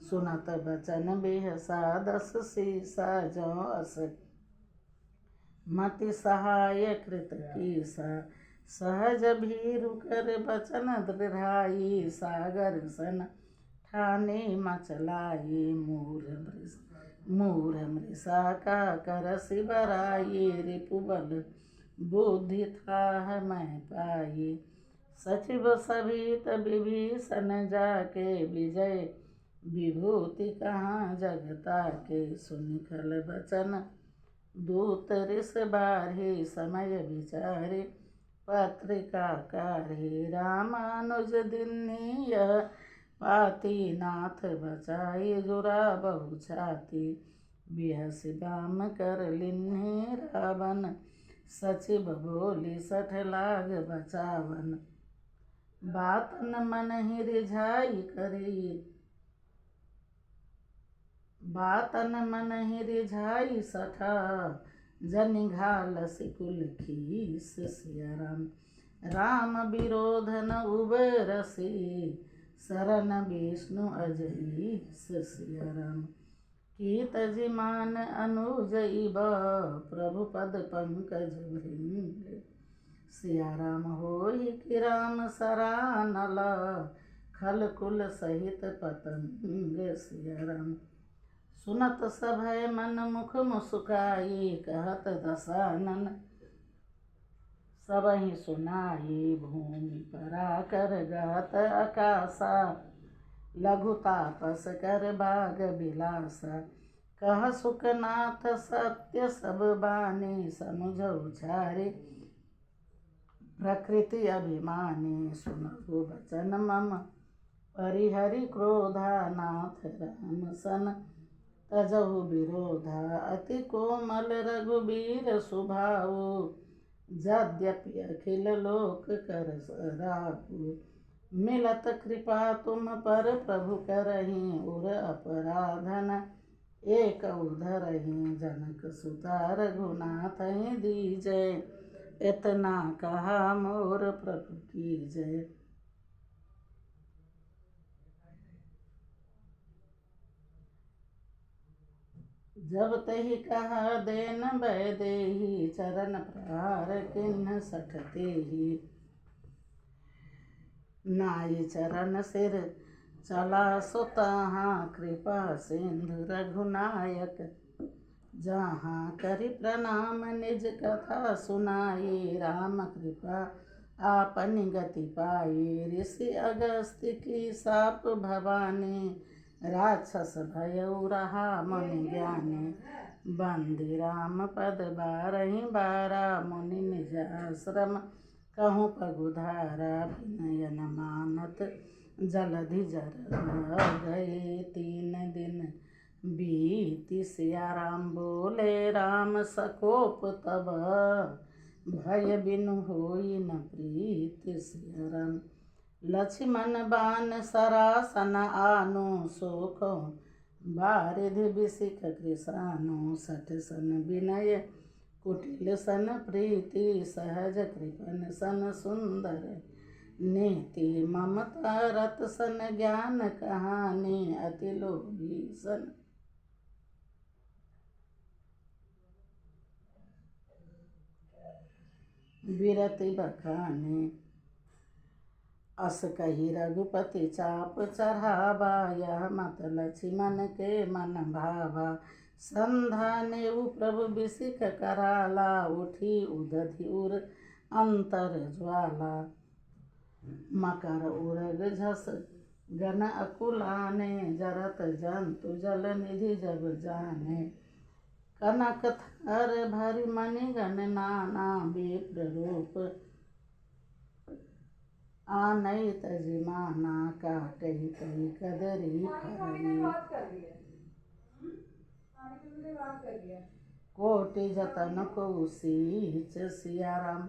सुनत बचन बिहसा 10 सीसा, जौ अस मति सहाय कृत कीसा। सहज भीरु कर बचन दृढ़ाई, सागर सन ठाने मचलाई। मूढ़ मृषा का करसि बराई, रिपुबल बुद्धि थाह मैं पाई। सचिव सभित विभीषण जाके, विजय विभूति कहाँ जगता के। सुनि खल बचन दूत ऋष बारहि, समय विचारे पत्रिका कारहि। रामानुज दिन्नी यह पाती, नाथ बचाई जुरा बहु छाती। बिहसि बाम कर लिन्ही रावण, सचिव बोली सठ लाग बचावन। बात न मन ही रिझाई करी, बातन मन ही रिझाई सठा। जनि घालसि कुल खीस सिया राम। राम विरोध न उबरसि, शरण विष्णु अजईस सिया राम। कीत जिमान अनुज इब, प्रभु पद पंकज भृंग। सिया राम होई कि राम सरानल, खल कुल सहित पतंग सिया राम। सुनत सभय मन मुख मुस्काई, कहत दसानन सबहि सुनाई। भूमि पराकर गहत आकाशा, लघु तापस कर बाग बिलासा। कह सुखनाथ सत्य सब बानी, समुझउ छारे प्रकृति अभिमानी। सुनहु बचन मम परिहरि क्रोधा, नाथ राम सन तजहु विरोधा। अति कोमल रघुबीर सुभाऊ, यद्यपि अखिल लोक कर सराहु। मिलत कृपा तुम पर प्रभु करहि, उर अपराधन एक धरहि। जनक सुता रघुनाथहि दीजय, इतना कहा मोर प्रभु की जय। जब तहि कहा देन भय देहि, चरण प्रहार किन्ह सठ तेहि। नाई चरण सिर चला सो तहाँ, कृपा सिंधु रघुनायक। जहाँ करि प्रणाम निज कथा सुनाई, राम कृपा आपनि गति पाई। ऋषि अगस्त्य की साप भवानी, राक्षस भयउ रहा मुनि ज्ञानी। बंदी राम पद बारहि बारा, मुनि निज आश्रम कहूँ पगुधारा। विनयन मानत जलधि जर गए, 3 दिन बीति सिया राम बोले राम सकोप तब। भय बिनु होई न प्रीत सिया राम। लक्ष्मण बान सरासन आनो, सोखो बारिधि बिसिख कृसानो। सठ सन विनय कुटिल सन प्रीति, सहज कृपन सन सुंदर नीति। ममता रत सन ज्ञान कहानी, अति लोभी सन विरति बखानी। अस कही रघुपति चाप चढ़ावा, यह मत लक्ष्मण के मन भावा। संधा नेऊ प्रभु बिसिक कराला, उठी उदधि उर अंतर ज्वाला। मकर उरग झस गन अकुलाने, जरत जंतु जल निधि जब जाने। कनक थर भरि मणिगण नाना, विप्र रूप आनई तजिमाना, काटहि कही कदरी फरई। कोटि जतन को सींच, सिया राम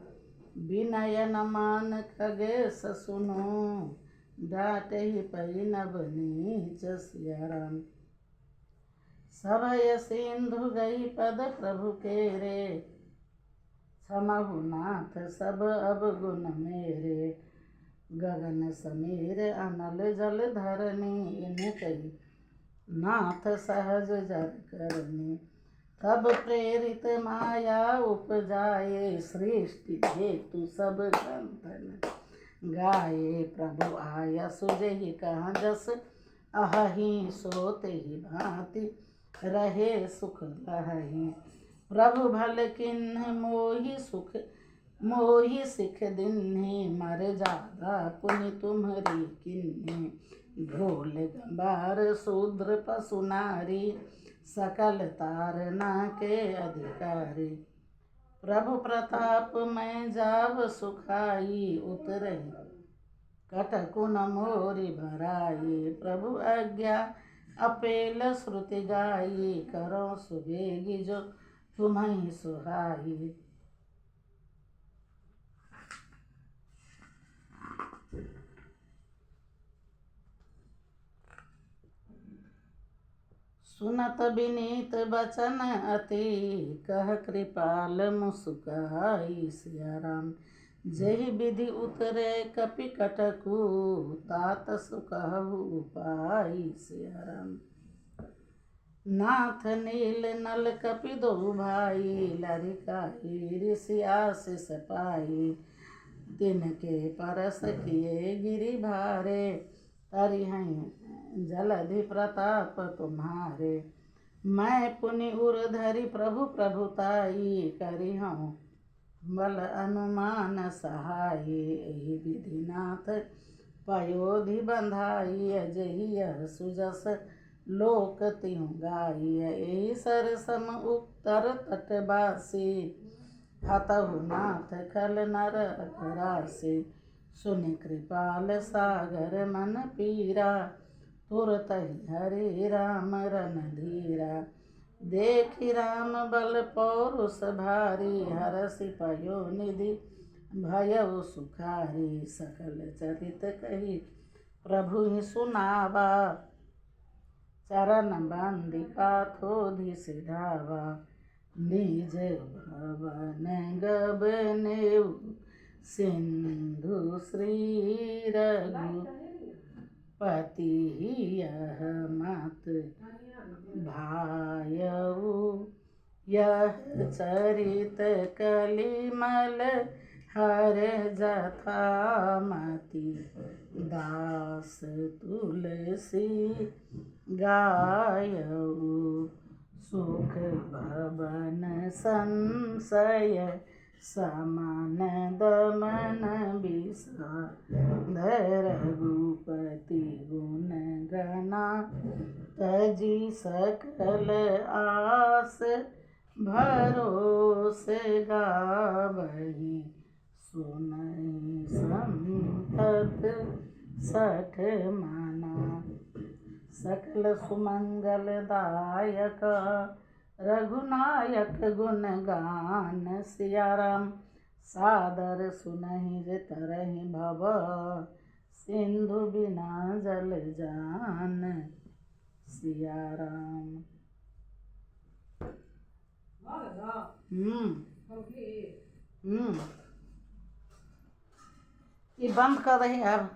विनय न मान खगेश सुनो, डांटहि पै नभ नीच सिया राम। सभय सिंधु गई पद प्रभु केरे, क्षमहु नाथ सब अवगुण मेरे। गगन समीर अनल जल धरनी, इन कही नाथ सहज जर करनी। तब प्रेरित माया उपजाए, सृष्टि हेतु सब ग्रंथन गाये। प्रभु आय सुजहि कहाँ जस, अहहि सोते ही भांति रहे सुख लहहि। प्रभु भल किन्ह मोहि सुख मोहि सिख दिन्हि, मर जादा पुनि तुम्हरी किन्हि। ढोल गंबार शूद्र पशु नारी, सकल तारना के अधिकारी। प्रभु प्रताप मैं जाव सुखाई, उतरहि कटकुन मोरि भराई। प्रभु आज्ञा अपेल श्रुति गाई, करो सुबेगी जो तुम्हें सुहाई। सुनत विनीत बचन अति, कह कृपाल मुस्काई। सिया राम जहि विधि उतरे कपि कटकु, तात सुकहु उपाई। सिया राम नाथ नील नल कपि दो भाई, लरिकाई ऋषि आशीष पाई। तिनके परस किए गिरि भारे, तरिहं जलधि प्रताप तुम्हारे। मैं पुनि उर धरि प्रभु प्रभुताई, करिहं बल अनुमान सहाई। एहि विधि नाथ पयोधि बंधाई, अजहि यह सुजस लोक तिहु गाई। एहि सर सम उत्तर तटबासी, हतहु नाथ खल नर अघरासी। सुनि कृपाल सागर मन पीरा, तुरतहि हरि राम रणधीरा। देखि राम बल पौरुष भारी, हरषि पयोनिधि भयउ सुखारी। सकल चरित कही प्रभु ही सुनावा, चरण बंदिका थोधि सिधावा। निज भवन गबनेउ, सिंधु श्री रघुपति यह मत भायउ। यह चरित कलिमल हर जथामति, दास तुलसी गायउ। सुख भवन संशय समन दमन विषाद, रघुपति गुण गना तजी सकल आस। भरोसे गावहि सुनहि संतत सठ मना। सकल सुमंगल दायक रघुनायक गुण गान। सिया राम सादर सुनहि जे तरहि भव, सिंधु बिना जल जान। सिया राम। ये बंद कर रही अब।